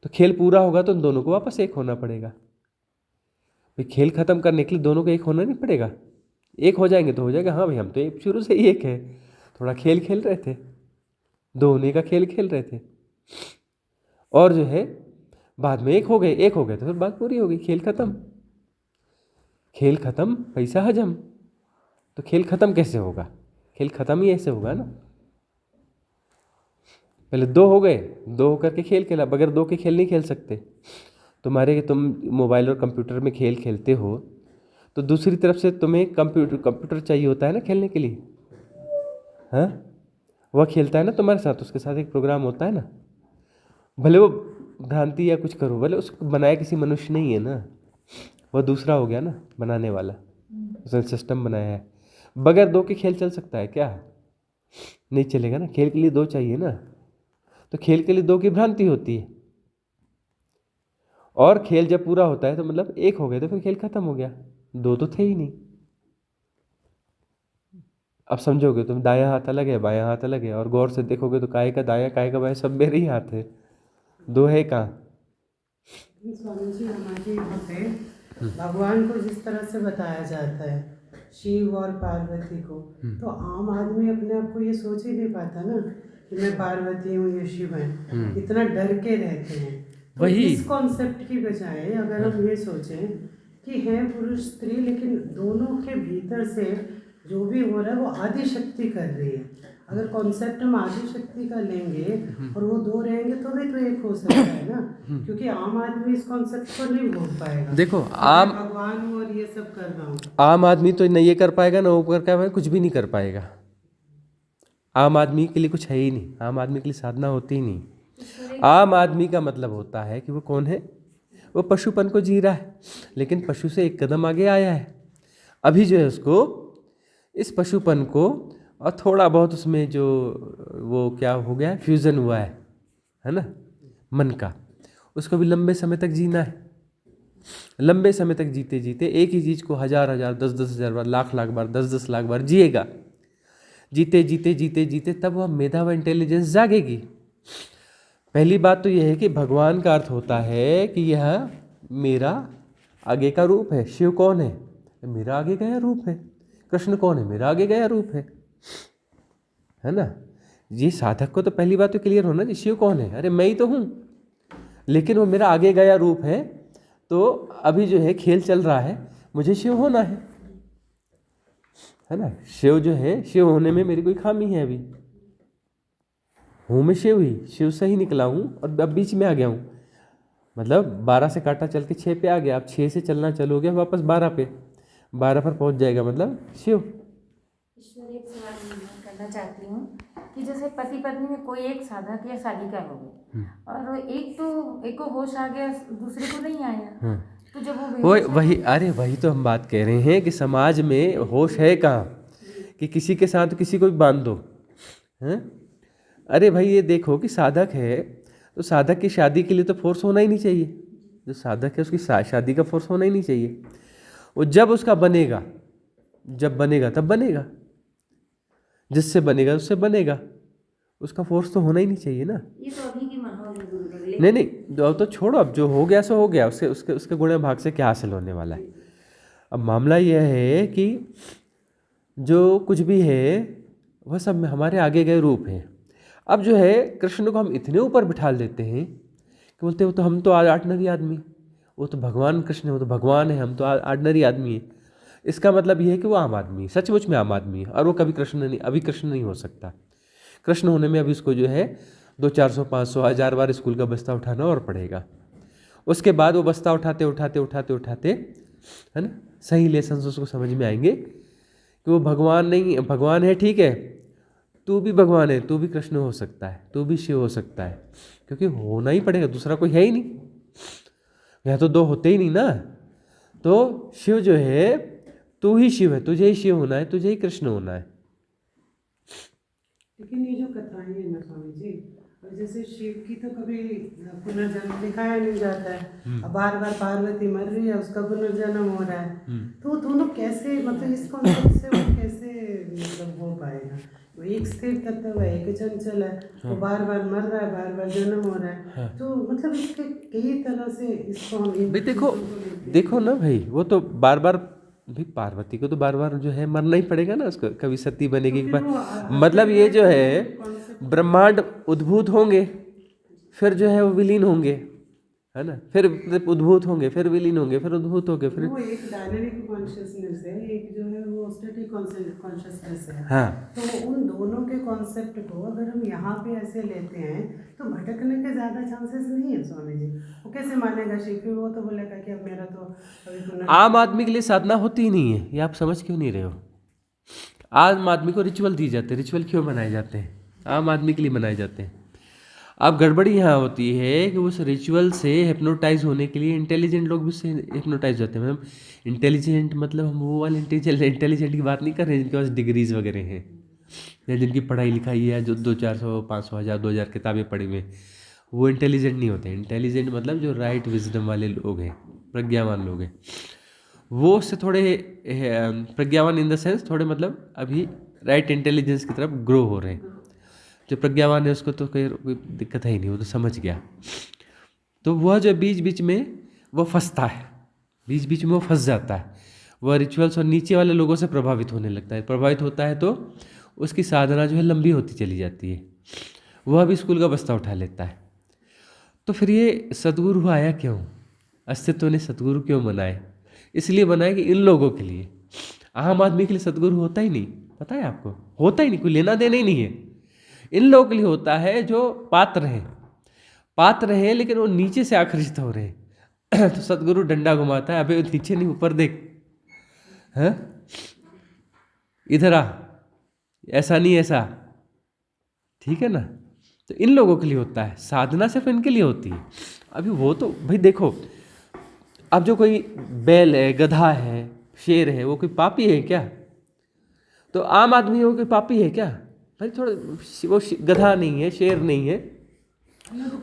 तो खेल पूरा होगा तो दोनों को वापस एक होना पड़ेगा भाई। खेल खत्म करने के लिए दोनों को एक होना नहीं पड़ेगा? एक हो जाएंगे तो हो जाएगा, हाँ भाई हम तो एक शुरू से ही एक है, थोड़ा खेल खेल रहे थे, दो होने का खेल खेल रहे थे, और जो है बाद में एक हो गए तो फिर बात पूरी हो गई, खेल खत्म। खेल खत्म पैसा हजम। तो खेल खत्म कैसे होगा? खेल खत्म ही ऐसे होगा ना। पहले दो हो गए, दो होकर के खेल खेला। बगैर दो के खेल नहीं खेल सकते। तुम मोबाइल और कंप्यूटर में खेल खेलते हो तो दूसरी तरफ से तुम्हें कंप्यूटर चाहिए होता है ना खेलने के लिए। हाँ, वह खेलता है ना तुम्हारे साथ, उसके साथ एक प्रोग्राम होता है ना। भले वो भ्रांति या कुछ करो, भले उसको बनाया किसी मनुष्य नहीं है ना, वह दूसरा हो गया ना बनाने वाला, उसने सिस्टम बनाया है। बगैर दो के खेल चल सकता है क्या? नहीं चलेगा ना। खेल के लिए दो चाहिए ना, तो खेल के लिए दो की भ्रांति होती है। और खेल जब पूरा होता है तो मतलब एक हो गए तो फिर खेल खत्म हो गया, दो तो थे ही नहीं। अब समझोगे तुम, दायां हाथ अलग है बायां हाथ अलग है, और गौर से देखोगे तो काय का दायां काय का बायां सब मेरे ही हाथ है, दो है कहाँ। स्वामी जी हमारे यहाँ पे भगवान को जिस तरह से बताया जाता है, शिव और पार्वती को, तो आम आदमी अपने आप को ये सोच ही नहीं पाता ना कि मैं पार्वती हूँ ये शिव है, इतना डर के रहते हैं। तो वही इस कॉन्सेप्ट की बजाय अगर हम ये सोचें कि है पुरुष स्त्री, लेकिन दोनों के भीतर से जो भी हो रहा है वो आदि शक्ति कर रही है। अगर कॉन्सेप्ट हम आदि शक्ति का लेंगे और वो दो रहेंगे तो भी तो एक हो सकता है ना, क्योंकि आम आदमी इस कॉन्सेप्ट को नहीं भोग पाएगा। देखो मैं भगवान हूँ और ये सब कर रहा हूँ, आम आदमी तो नहीं ये कर पाएगा ना वो कर पाएगा, कुछ भी नहीं कर पाएगा। आम आदमी के लिए कुछ है ही नहीं, आम आदमी के लिए साधना होती ही नहीं। आम आदमी का मतलब होता है कि वो कौन है, वो पशुपन को जी रहा है, लेकिन पशु से एक कदम आगे आया है। अभी जो है उसको इस पशुपन को और थोड़ा बहुत उसमें जो वो क्या हो गया है, फ्यूज़न हुआ है ना मन का, उसको भी लंबे समय तक जीना है। लंबे समय तक जीते जीते एक ही चीज़ को हजार हजार 10-10 हजार बार, लाख लाख बार, 10-10 लाख बार जिएगा। जीते जीते जीते जीते तब वह मेधा व इंटेलिजेंस जागेगी। पहली बात तो यह है कि भगवान का अर्थ होता है कि यह मेरा आगे का रूप है। शिव कौन है, मेरा आगे गया रूप है। कृष्ण कौन है, मेरा आगे गया रूप है ना। ये साधक को तो पहली बात तो क्लियर होना जी, शिव कौन है, अरे मैं ही तो हूँ, लेकिन वो मेरा आगे गया रूप है। तो अभी जो है खेल चल रहा है, मुझे शिव होना है ना। शिव जो है, शिव होने में मेरी कोई खामी है, अभी हूँ मैं शिव ही, शिव से ही निकला हूँ और अब बीच में आ गया हूँ। मतलब 12 से काटा चल के 6 पे आ गया, अब 6 से चलना चालू हो गया वापस 12 पे, 12 पर पहुँच जाएगा मतलब शिव। ईश्वर एक सवाल मैं करना चाहती हूँ कि जैसे पति पत्नी में कोई एक साधक या साधिका हो गई और एक को होश आ गया, दूसरे को नहीं आया, तो जब वो वही अरे वही तो हम बात कह रहे हैं कि समाज में होश है कहाँ कि किसी के साथ किसी को भी बांध दो हैं। अरे भाई ये देखो कि साधक है तो साधक की शादी के लिए तो फोर्स होना ही नहीं चाहिए। जो साधक है उसकी शादी का फोर्स होना ही नहीं चाहिए। वो जब उसका बनेगा, जब बनेगा तब बनेगा, जिससे बनेगा उससे बनेगा, उसका फोर्स तो होना ही नहीं चाहिए ना। ये तो अभी की माहौल है गुरुदेव। नहीं तो छोड़ो, अब जो हो गया सो हो गया, उसके गुणे भाग से क्या हासिल होने वाला है। अब मामला यह है कि जो कुछ भी है वह सब में हमारे आगे गए रूप हैं। अब जो है कृष्ण को हम इतने ऊपर बिठा देते हैं कि बोलते हैं वो तो हम तो ऑर्डिनरी आदमी, वो तो भगवान कृष्ण है, वो तो भगवान है, हम तो ऑर्डिनरी आदमी हैं। इसका मतलब ये है कि वो आम आदमी है, सचमुच में आम आदमी है, और वो कभी कृष्ण नहीं, अभी कृष्ण नहीं हो सकता। कृष्ण होने में अभी उसको जो है 200-400 500 1000 बार स्कूल का बस्ता उठाना और पड़ेगा। उसके बाद वो बस्ता उठाते उठाते उठाते उठाते है ना सही लेसन उसको समझ में आएंगे कि वो भगवान नहीं, भगवान है ठीक है, तू भी भगवान है, तू भी कृष्ण हो सकता है, तू भी शिव हो सकता है, क्योंकि होना ही पड़ेगा, दूसरा कोई है ही नहीं, यहाँ तो दो होते ही नहीं ना। तो शिव जो है, तू ही शिव है, तुझे ही शिव होना है, तुझे ही कृष्ण होना है। लेकिन ये जो कथाएं हैं ना स्वामी जी, जैसे शिव की तो कभी पुनर्जन्म दिखाया नहीं जाता है, अब बार बार पार्वती मर रही है, उसका पुनर्जन्म हो रहा है, तो वो दोनों कैसे, मतलब इस कॉन्सेप्ट से वो कैसे मतलब हो पाएगा। वो एक स्थिर तत्व है, एक चंचल है, वो बार बार मर रहा है, बार बार जन्म हो रहा है, तो मतलब इसके कई तरह से इसको हम भाई देखो ना भाई, वो तो बार बार भाई पार्वती को तो बार बार जो है मरना ही पड़ेगा ना, उसको कभी सती बनेगी एक बार। मतलब ये जो है ब्रह्मांड उद्भूत होंगे, फिर जो है वो विलीन होंगे, है ना, फिर उद्भूत होंगे, फिर विलीन होंगे, फिर उद्भूत होंगे, फिर वो एक डायनामिक कॉन्शियसनेस है, एक जो है वो स्टैटिक कॉन्शियसनेस है। हाँ, तो उन दोनों के कॉन्सेप्ट को अगर हम यहाँ पे ऐसे लेते हैं तो भटकने के ज़्यादा चांसेस नहीं है स्वामी जी। वो कैसे मानेगा शिव, वो तो बोलेगा कि अब मेरा तो अभी आम आदमी के लिए साधना होती ही नहीं है। ये आप समझ क्यों नहीं रहे हो? आम आदमी को रिचुअल दिए जाते हैं। रिचुअल क्यों बनाए जाते हैं? आम आदमी के लिए बनाए जाते हैं। अब गड़बड़ी यहाँ होती है कि उस रिचुअल से हिप्नोटाइज होने के लिए इंटेलिजेंट लोग भी उससे हिप्नोटाइज होते हैं। मतलब इंटेलिजेंट, मतलब हम वो वाले इंटेलिजेंट की बात नहीं कर रहे हैं जिनके पास डिग्रीज वगैरह हैं या जिनकी पढ़ाई लिखाई है, जो 200-400 500 1000 2000 किताबें पढ़ी हुई हैं, वो इंटेलिजेंट नहीं होते। इंटेलिजेंट मतलब जो राइट विजडम वाले लोग हैं, प्रज्ञावान लोग हैं, वो उससे थोड़े प्रज्ञावान इन द सेंस थोड़े मतलब अभी राइट इंटेलिजेंस की तरफ ग्रो हो रहे हैं। जो प्रज्ञावान है उसको तो कोई दिक्कत है ही नहीं, वो तो समझ गया। तो वह जो बीच बीच में वो फंसता है, बीच बीच में वो फंस जाता है, वह रिचुअल्स और नीचे वाले लोगों से प्रभावित होने लगता है। प्रभावित होता है तो उसकी साधना जो है लंबी होती चली जाती है, वह भी स्कूल का बस्ता उठा लेता है। तो फिर ये सद्गुरु आया क्यों? अस्तित्व ने सद्गुरु क्यों बनाए? इसलिए बनाए कि इन लोगों के लिए। आम आदमी के लिए सद्गुरु होता ही नहीं, पता है आपको, होता ही नहीं, कोई लेना देना ही नहीं है। इन लोगों के लिए होता है जो पात्र हैं लेकिन वो नीचे से आकर्षित हो रहे हैं। तो सद्गुरु डंडा घुमाता है, अबे नीचे नहीं ऊपर देख, हैं इधर आ, ऐसा नहीं ऐसा, ठीक है ना। तो इन लोगों के लिए होता है, साधना सिर्फ इनके लिए होती है। अभी वो तो भाई देखो, अब जो कोई बैल है, गधा है, शेर है, वो कोई पापी है क्या? तो आम आदमी वो कोई पापी है क्या? भाई थोड़ा वो गधा नहीं है, शेर नहीं है,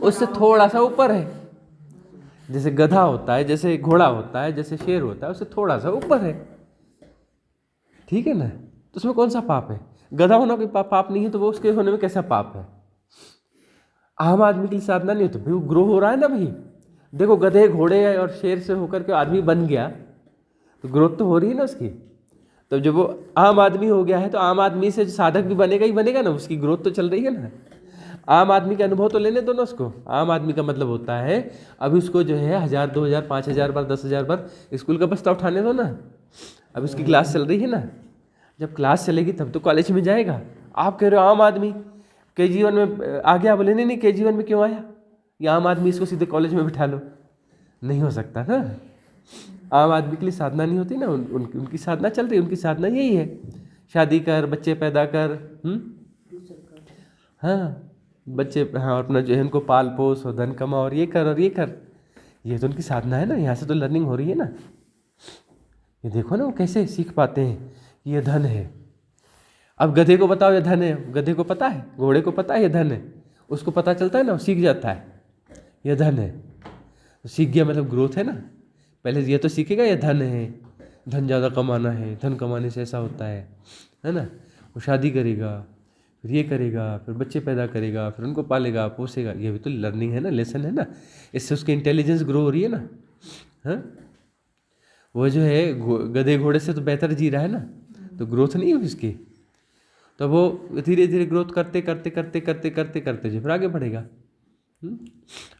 उससे थोड़ा सा ऊपर है। जैसे गधा होता है, जैसे घोड़ा होता है, जैसे शेर होता है, उससे थोड़ा सा ऊपर है, ठीक है ना। तो उसमें कौन सा पाप है? गधा होना कोई पाप नहीं है, तो वो उसके होने में कैसा पाप है? आम आदमी के लिए साधना नहीं होती भाई, वो ग्रो हो रहा है ना भाई। देखो गधे, घोड़े और शेर से होकर के आदमी बन गया, तो ग्रोथ तो हो रही है ना उसकी। तो जब वो आम आदमी हो गया है, तो आम आदमी से साधक भी बनेगा ही बनेगा ना, उसकी ग्रोथ तो चल रही है ना। आम आदमी के अनुभव तो लेने दो ना उसको। आम आदमी का मतलब होता है अभी उसको जो है 1000, 2000, 5000 बार, 10,000 बार स्कूल का बस्ता उठाने दो ना। अब उसकी क्लास चल रही है ना, जब क्लास चलेगी तब तो कॉलेज में जाएगा। आप कह रहे हो आम आदमी KG1 में आ गया, बोले नहीं KG1 में क्यों आया, ये आम आदमी, इसको सीधे कॉलेज में बिठा लो। नहीं हो सकता ना। आम आदमी के लिए साधना नहीं होती ना, उनकी साधना चल रही है। उनकी साधना यही है, शादी कर, बच्चे पैदा कर, हाँ बच्चे, हाँ अपना जो है उनको पाल पोस और धन कमा और ये कर और ये कर, ये तो उनकी साधना है ना। यहाँ से तो लर्निंग हो रही है ना। ये देखो ना वो कैसे सीख पाते हैं कि ये धन है। अब गधे को बताओ ये धन है, गधे को पता है, घोड़े को पता है ये धन है, उसको पता चलता है ना, वो सीख जाता है ये धन है। तो सीख गया मतलब ग्रोथ है ना। पहले ये तो सीखेगा ये धन है, धन ज़्यादा कमाना है, धन कमाने से ऐसा होता है ना। वो शादी करेगा, फिर ये करेगा, फिर बच्चे पैदा करेगा, फिर उनको पालेगा पोसेगा। ये भी तो लर्निंग है ना, लेसन है ना। इससे उसकी इंटेलिजेंस ग्रो हो रही है ना। हाँ वो जो है गधे घोड़े से तो बेहतर जी रहा है ना, तो ग्रोथ नहीं हुई उसकी। तो वो धीरे धीरे ग्रोथ करते करते करते करते करते करते जो फिर आगे बढ़ेगा।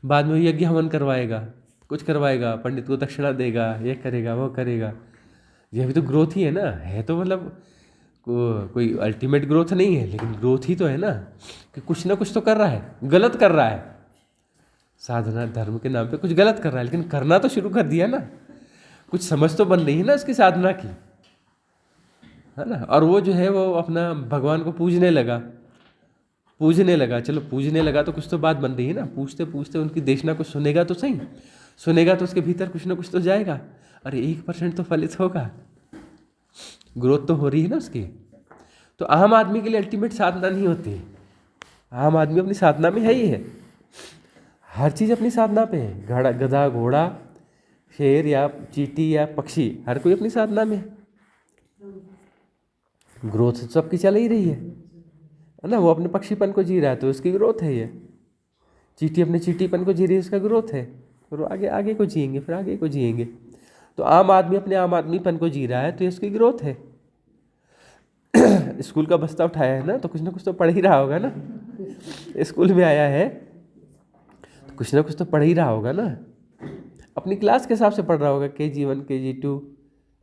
बाद में यज्ञ हवन करवाएगा, कुछ करवाएगा, पंडित को दक्षिणा देगा, ये करेगा वो करेगा। ये भी तो ग्रोथ ही है ना। है तो मतलब कोई अल्टीमेट ग्रोथ नहीं है, लेकिन ग्रोथ ही तो है ना, कि कुछ ना कुछ तो कर रहा है, गलत कर रहा है। साधना धर्म के नाम पे कुछ गलत कर रहा है, लेकिन करना तो शुरू कर दिया ना। कुछ समझ तो बन रही है ना उसकी साधना की, है ना। और वो जो है वो अपना भगवान को पूजने लगा। चलो पूजने लगा तो कुछ तो बात बन रही है ना। पूछते पूछते उनकी देशना कुछ सुनेगा तो सही, सुनेगा तो उसके भीतर कुछ ना कुछ तो जाएगा। अरे 1% तो फलित होगा, ग्रोथ तो हो रही है ना उसकी। तो आम आदमी के लिए अल्टीमेट साधना नहीं होती। आम आदमी अपनी साधना में है ही है, हर चीज़ अपनी साधना पे है। गधा, घोड़ा, शेर या चींटी या पक्षी, हर कोई अपनी साधना में है। ग्रोथ सबकी चल ही रही है ना। वो अपने पक्षीपन को जी रहा है तो उसकी ग्रोथ है ये। चींटी अपने चींटीपन को जी रही है, उसका ग्रोथ है। फिर वो आगे आगे को जिएंगे, फिर आगे को जिएंगे। तो आम आदमी अपने आम आदमीपन को जी रहा है तो ये उसकी ग्रोथ है। स्कूल का बस्ता उठाया है ना, तो कुछ ना कुछ तो पढ़ ही रहा होगा ना। स्कूल में आया है तो कुछ ना कुछ तो पढ़ ही रहा होगा ना। अपनी क्लास के हिसाब से पढ़ रहा होगा, KG1 KG2,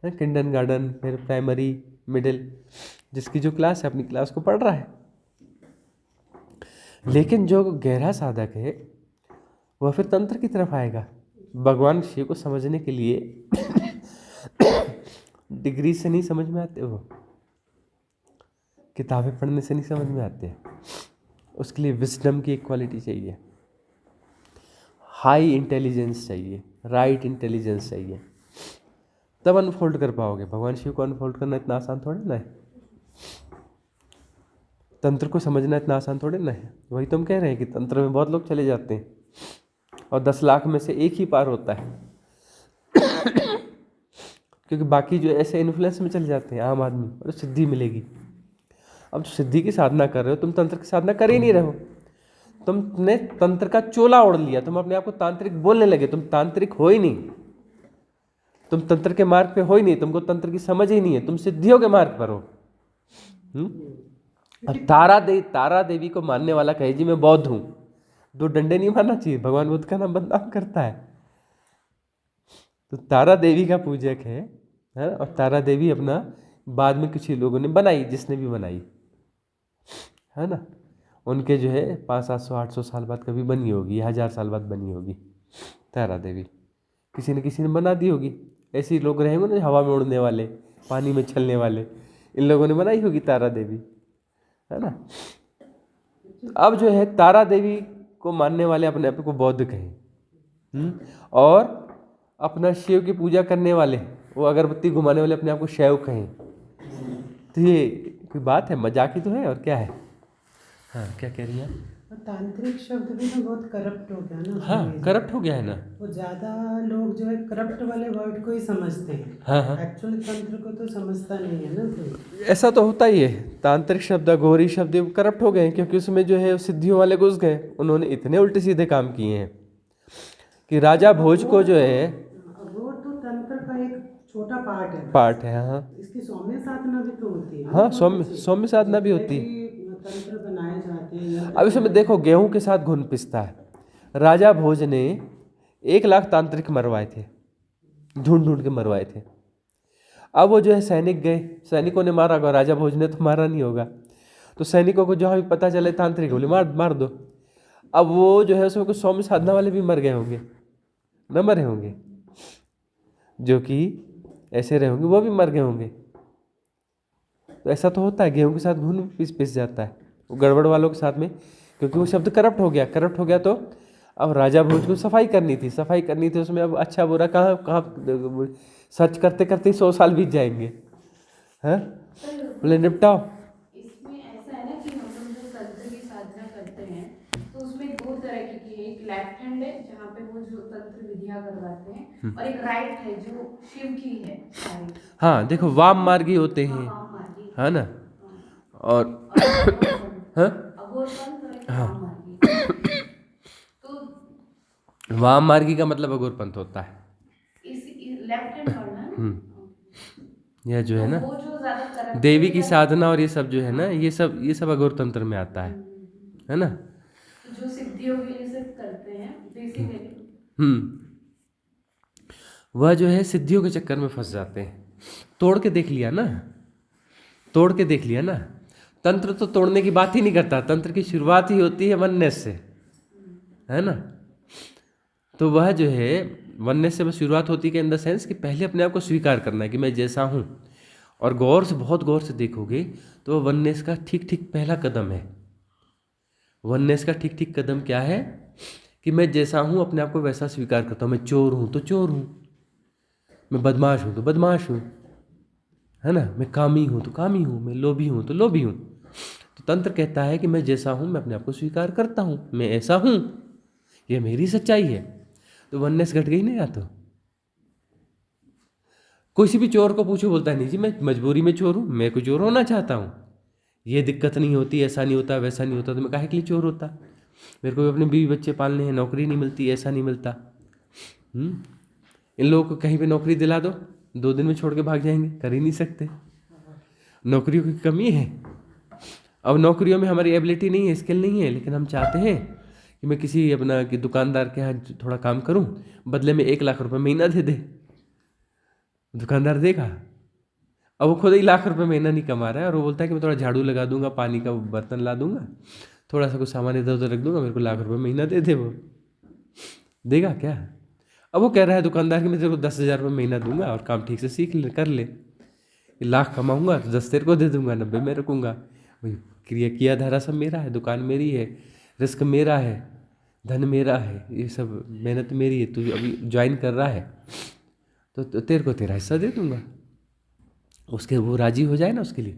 किंडरगार्टन, फिर प्राइमरी, मिडिल, जिसकी जो क्लास है अपनी क्लास को पढ़ रहा है। लेकिन जो गहरा साधक है वह फिर तंत्र की तरफ आएगा। भगवान शिव को समझने के लिए डिग्री से नहीं समझ में आते, वो किताबें पढ़ने से नहीं समझ में आते। उसके लिए विजडम की एक क्वालिटी चाहिए, हाई इंटेलिजेंस चाहिए, राइट इंटेलिजेंस चाहिए, तब अनफोल्ड कर पाओगे। भगवान शिव को अनफोल्ड करना इतना आसान थोड़ी ना है। तंत्र को समझना इतना आसान थोड़ी ना है। वही तो हम कह रहे हैं कि तंत्र में बहुत लोग चले जाते हैं। और 10 लाख में से एक ही पार होता है क्योंकि बाकी जो ऐसे इन्फ्लुएंस में चले जाते हैं आम आदमी, और सिद्धि मिलेगी। अब जो सिद्धि की साधना कर रहे हो, तुम तंत्र की साधना कर ही नहीं रहे हो, तुमने तंत्र का चोला ओढ़ लिया, तुम अपने आप को तांत्रिक बोलने लगे। तुम तांत्रिक हो ही नहीं, तुम तंत्र के मार्ग पे हो ही नहीं, तुमको तंत्र की समझ ही नहीं है, तुम सिद्धियों के मार्ग पर हो। अब तारा देवी को मानने वाला कहे जी मैं बौद्ध हूं, 2 डंडे नहीं मारना चाहिए, भगवान बुद्ध का नाम बदनाम करता है। तो तारा देवी का पूजक है, और तारा देवी अपना बाद में कुछ ही लोगों ने बनाई, जिसने भी बनाई है ना, उनके जो है 500-700-800 साल बाद कभी बनी होगी, 1000 साल बाद बनी होगी तारा देवी, किसी न किसी ने बना दी होगी। ऐसे ही लोग रहेंगे ना हवा में उड़ने वाले, पानी में चलने वाले, इन लोगों ने बनाई होगी तारा देवी, है ना। अब जो है तारा देवी को मानने वाले अपने आप को बौद्ध कहें, और अपना शिव की पूजा करने वाले, वो अगरबत्ती घुमाने वाले अपने आप को शैव कहें। तो ये कोई बात है, मजाक ही तो है, और क्या है। हाँ, क्या कह रही हैं? और तांत्रिक शब्द भी ना बहुत करप्ट हो गया ना। हाँ, करप्ट हो गया है ना। वो ज़्यादा लोग जो है करप्ट वाले वर्ड को ही समझते हैं। हाँ। एक्चुअली तंत्र को तो समझता नहीं है ना कोई। ऐसा तो होता ही है, तांत्रिक शब्द, अघोरी शब्द करप्ट हो गए हैं, क्योंकि उसमें जो है सिद्धियों वाले घुस गए। उन्होंने इतने उल्टे सीधे काम किए हैं कि राजा भोज को जो है, वो तो तंत्र का एक छोटा पार्ट है। हाँ, इसकी सौम्य साधना भी तो होती है। हाँ, सौम्य साधना भी होती है। तंत्र बनाए जाते हैं। अब इसमें देखो, गेहूं के साथ घुन पिसता है। राजा भोज ने 1 लाख तांत्रिक मरवाए थे, ढूंढ ढूंढ के मरवाए थे। अब वो जो है सैनिक गए, सैनिकों ने मारा होगा, राजा भोज ने तो मारा नहीं होगा। तो सैनिकों को जहाँ भी पता चले तांत्रिक, बोले मार दो। अब वो जो है उसमें कुछ सौम्य साधना वाले भी मर गए होंगे, न मरे होंगे, जो कि ऐसे रहे होंगे, वो भी मर गए होंगे। तो ऐसा तो होता है, गेहूं के साथ घुन पिस जाता है वो गड़बड़ वालों के साथ में, क्योंकि वो शब्द करप्ट हो गया। तो अब राजा भोज को सफाई करनी थी उसमें। अब अच्छा बुरा कहाँ सर्च करते करते 100 साल बीत जाएंगे, हैं? बोले निपटाओ। इसमें ऐसा है ना कि हम लोग जो तंत्र की साधना करते हैं तो उसमें 2 तरह की है। एक लेफ्ट हैंड है जहाँ पे वो जो तंत्र विधियां करवाते हैं, और एक राइट है जो शिव की है सारी। हाँ, देखो वाम मार्गी होते हैं, वाम मार्गी, है ना, और हाँ, अघोरपंथ और एक वाम मार्गी। तो वाम मार्गी का मतलब अघोरपंथ होता है। इस लेफ्ट हैंड वाला यह जो है ना वो जो ज्यादा करप्ट देवी की साधना और ये सब जो है ना, ये सब अघोर तंत्र में आता है ना। जो सिद्धियों के लिए सिर्फ करते हैं बेसिकली, वह जो है सिद्धियों के चक्कर में फंस जाते हैं। तोड़ के देख लिया ना। तंत्र तो तोड़ने की बात ही नहीं करता, तंत्र की शुरुआत ही होती है वननेस से, है ना। तो वह जो है वननेस से बस शुरुआत होती है, इन द सेंस कि पहले अपने आप को स्वीकार करना है कि मैं जैसा हूँ। और बहुत गौर से देखोगे तो वननेस का ठीक पहला कदम है। वननेस का ठीक कदम क्या है कि मैं जैसा हूँ अपने आप को वैसा स्वीकार करता हूँ। मैं चोर हूँ तो चोर हूँ, मैं बदमाश हूँ तो बदमाश हूँ, है ना। मैं कामी हूँ तो कामी हूँ, मैं लोभी हूँ तो लोभी हूँ। तो तंत्र कहता है कि मैं जैसा हूँ मैं अपने आप को स्वीकार करता हूँ, मैं ऐसा हूँ, ये मेरी सच्चाई है। तो वननेस घट गई ना। या तो किसी भी चोर को पूछो, बोलता है नहीं जी मैं मजबूरी में चोर हूँ, मैं कोई चोर होना चाहता हूँ, ये दिक्कत नहीं होती, ऐसा नहीं होता, वैसा नहीं होता, तो मैं काहे के लिए चोर होता। मेरे को भी अपने बीवी बच्चे पालने हैं, नौकरी नहीं मिलती, ऐसा नहीं मिलता। इन लोगों को कहीं पे नौकरी दिला दो, 2 दिन में छोड़ के भाग जाएंगे, कर ही नहीं सकते। नौकरियों की कमी है। अब नौकरियों में हमारी एबिलिटी नहीं है, स्किल नहीं है, लेकिन हम चाहते हैं कि मैं किसी अपना कि दुकानदार के यहाँ थोड़ा काम करूं, बदले में 1 लाख रुपए महीना दे। दुकानदार देगा, अब वो खुद ही 1 लाख रुपए महीना नहीं कमा रहा है, और वो बोलता है कि मैं थोड़ा झाड़ू लगा दूंगा, पानी का बर्तन ला दूंगा, थोड़ा सा कुछ सामान इधर उधर रख दूंगा, मेरे को 1 लाख रुपए महीना दे। वो देगा क्या? अब वो कह रहा है दुकानदार कि मैं तेरे को 10,000 रुपये महीना दूंगा और काम ठीक से सीख ले, कर ले। 1 लाख कमाऊंगा तो 10 तेरे को दे दूंगा, 90 मैं रखूंगा। भाई किया धारा सब मेरा है, दुकान मेरी है, रिस्क मेरा है, धन मेरा है, ये सब मेहनत मेरी है। तू अभी ज्वाइन कर रहा है तो तेरे को तेरा हिस्सा दे दूंगा। उसके वो राजी हो जाए ना उसके लिए।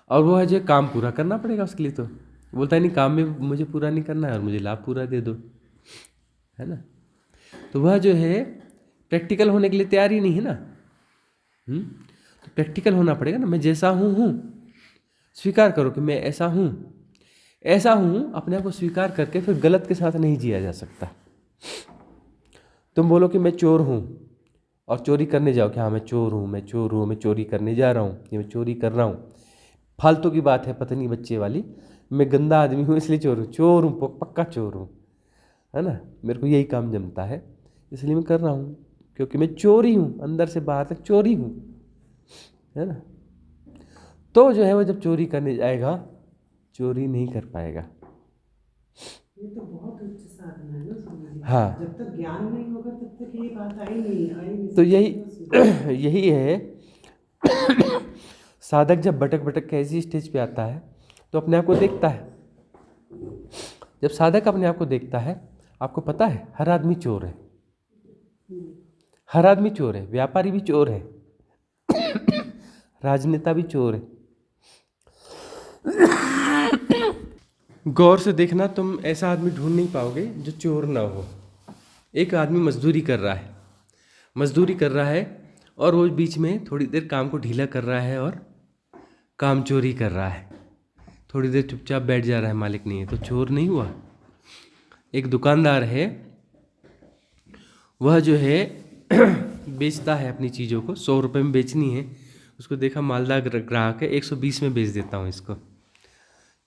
और वो है जो काम पूरा करना पड़ेगा उसके लिए। तो बोलता है नहीं, काम में मुझे पूरा नहीं करना है और मुझे लाभ पूरा दे दो। है ना। तो वह जो है प्रैक्टिकल होने के लिए तैयार ही नहीं है ना। तो प्रैक्टिकल होना पड़ेगा ना। मैं जैसा हूँ स्वीकार करो कि मैं ऐसा हूँ, अपने आप को स्वीकार करके फिर गलत के साथ नहीं जिया जा सकता। तुम बोलो कि मैं चोर हूँ और चोरी करने जाओ कि हाँ मैं चोर हूँ, मैं चोरी करने जा रहा हूँ, ये मैं चोरी कर रहा हूँ, फालतू की बात है पत्नी बच्चे वाली। मैं गंदा आदमी हूँ इसलिए चोर हूँ, पक्का चोर हूँ, है ना। मेरे को यही काम जमता है इसलिए मैं कर रहा हूँ, क्योंकि मैं चोर ही हूँ, अंदर से बाहर तक चोर ही हूँ, है ना। तो जो है वो जब चोरी करने जाएगा चोरी नहीं कर पाएगा। ये तो बहुत उच्च साधना है ना स्वामी जी। हाँ, जब तक ज्ञान नहीं होगा तब तक ये बात आई नहीं तो यही है। साधक जब भटक के ऐसी स्टेज पे आता है तो अपने आप को देखता है। जब साधक अपने आप को देखता है, आपको पता है हर आदमी चोर है, हर आदमी चोर है, व्यापारी भी चोर है, राजनेता भी चोर है। गौर से देखना, तुम ऐसा आदमी ढूंढ नहीं पाओगे जो चोर ना हो। एक आदमी मजदूरी कर रहा है और वो बीच में थोड़ी देर काम को ढीला कर रहा है और काम चोरी कर रहा है, थोड़ी देर चुपचाप बैठ जा रहा है, मालिक नहीं है, तो चोर नहीं हुआ। एक दुकानदार है, वह जो है बेचता है अपनी चीज़ों को, 100 रुपये में बेचनी है, उसको देखा मालदार ग्राहक है, 120 में बेच देता हूँ इसको,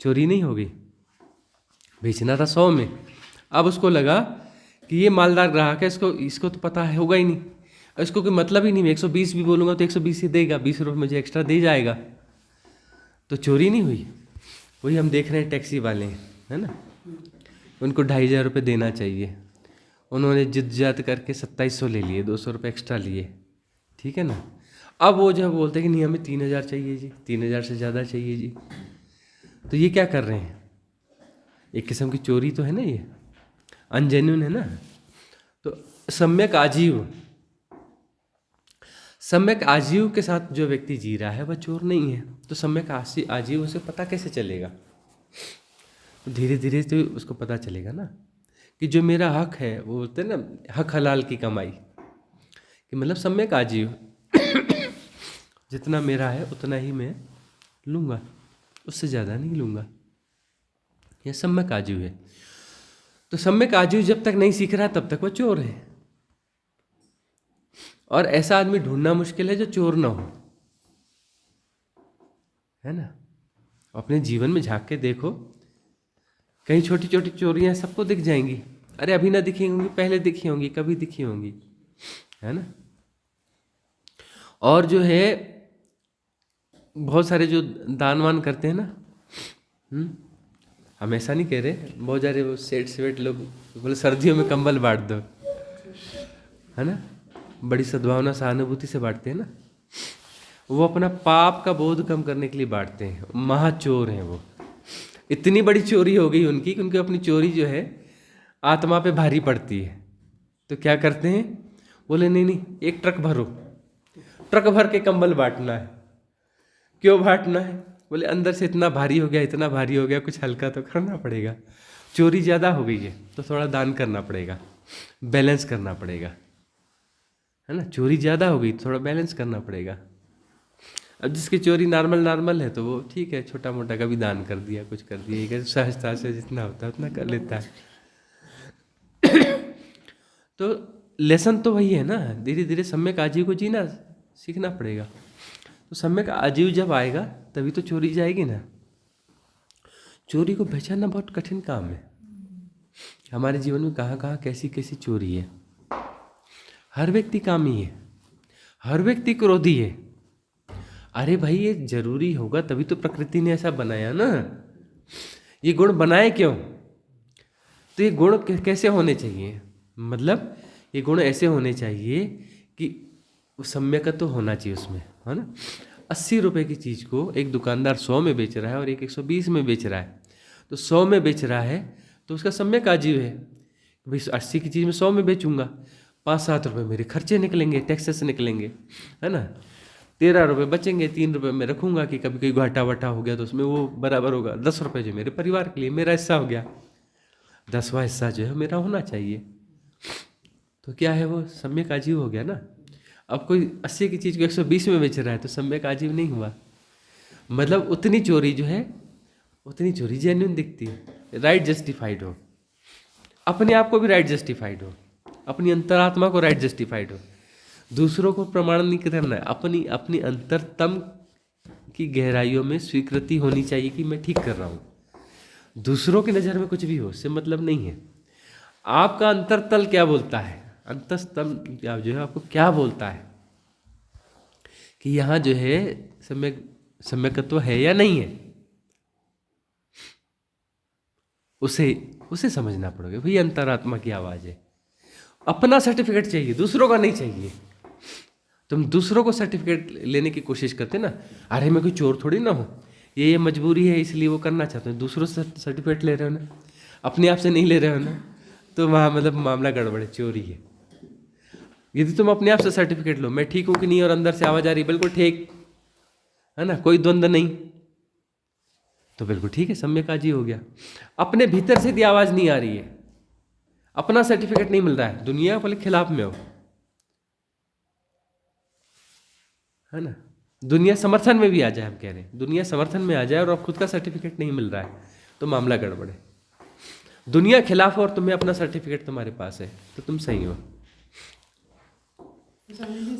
चोरी नहीं होगी। बेचना था 100 में, अब उसको लगा कि ये मालदार ग्राहक है, इसको तो पता है होगा ही नहीं, इसको कोई मतलब ही नहीं, मैं 120 भी बोलूँगा तो 120 ही देगा, 20 रुपये मुझे एक्स्ट्रा दे जाएगा, तो चोरी नहीं हुई। वही हम देख रहे हैं टैक्सी वाले, है ना, उनको 2500 रुपये देना चाहिए, उन्होंने जिद करके 2700 ले लिए, 200 रुपये एक्स्ट्रा लिए, ठीक है ना। अब वो जब बोलते हैं कि नहीं हमें 3000 चाहिए जी, 3000 से ज़्यादा चाहिए जी, तो ये क्या कर रहे हैं, एक किस्म की चोरी तो है ना, ये अनजेन्युइन है ना। तो सम्यक आजीव के साथ जो व्यक्ति जी रहा है वह चोर नहीं है। तो सम्यक आजीव उसे पता कैसे चलेगा, तो धीरे धीरे तो उसको पता चलेगा ना कि जो मेरा हक है, वो बोलते हैं ना हक हलाल की कमाई, कि मतलब सम्यक आजीव जितना मेरा है उतना ही मैं लूँगा, उससे ज़्यादा नहीं लूँगा, यह सम्यक आजीव है। तो सम्यक आजीव जब तक नहीं सीख रहा तब तक वह चोर है, और ऐसा आदमी ढूंढना मुश्किल है जो चोर ना हो, है ना। अपने जीवन में झांक के देखो, कहीं छोटी छोटी चोरियां सबको दिख जाएंगी, अरे अभी ना दिखी होंगी, पहले दिखी होंगी, कभी दिखी होंगी, है ना। और जो है बहुत सारे जो दान वान करते हैं ना, हम ऐसा नहीं कह रहे, बहुत सारे वो सेठ लोग बोले सर्दियों में कंबल बांट दो, है ना, बड़ी सद्भावना सहानुभूति से बांटते हैं ना, वो अपना पाप का बोध कम करने के लिए बांटते हैं। महाचोर हैं वो, इतनी बड़ी चोरी हो गई उनकी कि उनकी अपनी चोरी जो है आत्मा पे भारी पड़ती है। तो क्या करते हैं, बोले नहीं एक ट्रक भरो, ट्रक भर के कंबल बांटना है। क्यों बांटना है, बोले अंदर से इतना भारी हो गया, कुछ हल्का तो करना पड़ेगा, चोरी ज़्यादा हो गई है तो थोड़ा दान करना पड़ेगा, बैलेंस करना पड़ेगा, है ना। चोरी ज़्यादा हो गई तो थोड़ा बैलेंस करना पड़ेगा। अब जिसकी चोरी नॉर्मल है तो वो ठीक है, छोटा मोटा कभी दान कर दिया, कुछ कर दिया, सहजता से जितना होता है उतना कर लेता है। तो लेसन तो वही है ना, धीरे धीरे सम्यक आजीव को जीना सीखना पड़ेगा। तो सम्यक आजीव जब आएगा तभी तो चोरी जाएगी ना। चोरी को पहचानना बहुत कठिन काम है। हमारे जीवन में कहाँ कहाँ कैसी कैसी चोरी है। हर व्यक्ति कामी है, हर व्यक्ति क्रोधी है। अरे भाई ये जरूरी होगा, तभी तो प्रकृति ने ऐसा बनाया ना। ये गुण बनाए क्यों, तो ये गुण कैसे होने चाहिए, मतलब ये गुण ऐसे होने चाहिए कि सम्यक तो होना चाहिए उसमें, है ना। 80 रुपये की चीज़ को एक दुकानदार 100 में बेच रहा है और एक 120 में बेच रहा है, तो 100 में बेच रहा है तो उसका सम्यक आजीव है, भाई 80 की चीज़ में 100 में बेचूंगा, 5-7 रुपये मेरे खर्चे निकलेंगे, टैक्सेस निकलेंगे, है ना। 13 रुपये बचेंगे, 3 रुपये में रखूँगा कि कभी कोई घाटा वाटा हो गया तो उसमें वो बराबर होगा। 10 रुपये जो मेरे परिवार के लिए मेरा हिस्सा हो गया, 10वां हिस्सा जो है मेरा होना चाहिए, तो क्या है वो सम्यक आजीव हो गया ना। अब कोई 80 की चीज़ को 120 में बेच रहा है तो सम्यक आजीव नहीं हुआ। मतलब उतनी चोरी जो है, उतनी चोरी जेन्युइन दिखती है, राइट जस्टिफाइड हो, अपने आप को भी राइट जस्टिफाइड हो, अपनी अंतरात्मा को राइट जस्टिफाइड हो। दूसरों को प्रमाण नहीं करना है, अपनी अपनी अंतरतम की गहराइयों में स्वीकृति होनी चाहिए कि मैं ठीक कर रहा हूँ। दूसरों की नज़र में कुछ भी हो उससे मतलब नहीं है। आपका अंतरतल क्या बोलता है, अंतस्तम क्या जो है आपको क्या बोलता है कि यहाँ जो है सम्यकत्व है या नहीं है, उसे समझना पड़ेगा। भाई अंतरात्मा की आवाज़ है। अपना सर्टिफिकेट चाहिए, दूसरों का नहीं चाहिए। तुम दूसरों को सर्टिफिकेट लेने की कोशिश करते ना, अरे मैं कोई चोर थोड़ी ना हूँ, ये मजबूरी है इसलिए वो करना चाहते हैं। दूसरों से सर्टिफिकेट ले रहे हो ना, अपने आप से नहीं ले रहे हो ना, तो वहाँ मतलब मामला गड़बड़ है, चोरी है। यदि तुम अपने आप से सर्टिफिकेट लो, मैं ठीक हूँ कि नहीं, और अंदर से आवाज़ आ रही बिल्कुल ठीक है ना, कोई द्वंद्व नहीं, तो बिल्कुल ठीक है, सम्यक आजीव हो गया। अपने भीतर से यदि आवाज़ नहीं आ रही है, अपना सर्टिफिकेट नहीं मिल रहा है, दुनिया वाले खिलाफ में हो, है ना। दुनिया समर्थन में भी आ जाए, हम कह रहे हैं दुनिया समर्थन में आ जाए और अब खुद का सर्टिफिकेट नहीं मिल रहा है, तो मामला गड़बड़ है। दुनिया खिलाफ और तुम्हें अपना सर्टिफिकेट तुम्हारे पास है, तो तुम सही हो।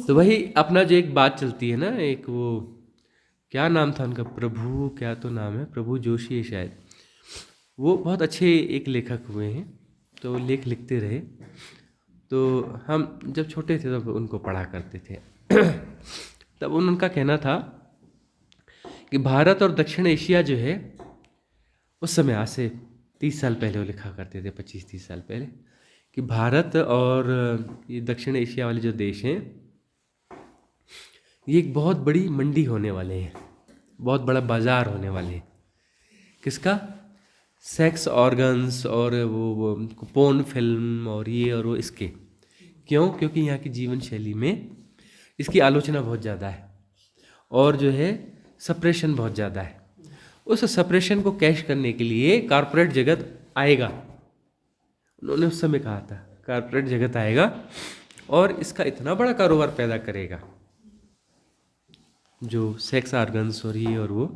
तो वही अपना जो एक बात चलती है ना, एक वो क्या नाम था उनका, प्रभु क्या तो नाम है, प्रभु जोशी है शायद, वो बहुत अच्छे एक लेखक हुए हैं, तो वो लेख लिखते रहे। तो हम जब छोटे थे तब उनको पढ़ा करते थे तब उनका कहना था कि भारत और दक्षिण एशिया जो है, उस समय आज से 30 साल पहले वो लिखा करते थे, 25-30 साल पहले, कि भारत और ये दक्षिण एशिया वाले जो देश हैं, ये एक बहुत बड़ी मंडी होने वाले हैं, बहुत बड़ा बाजार होने वाले हैं। किसका? सेक्स ऑर्गन्स और वो पोर्न फिल्म और ये और वो, इसके। क्यों? क्योंकि यहाँ की जीवन शैली में इसकी आलोचना बहुत ज़्यादा है और जो है सप्रेशन बहुत ज़्यादा है। उस सप्रेशन को कैश करने के लिए कॉर्पोरेट जगत आएगा, उन्होंने उस समय कहा था कॉर्पोरेट जगत आएगा और इसका इतना बड़ा कारोबार पैदा करेगा, जो सेक्स ऑर्गन्स और ये और वो,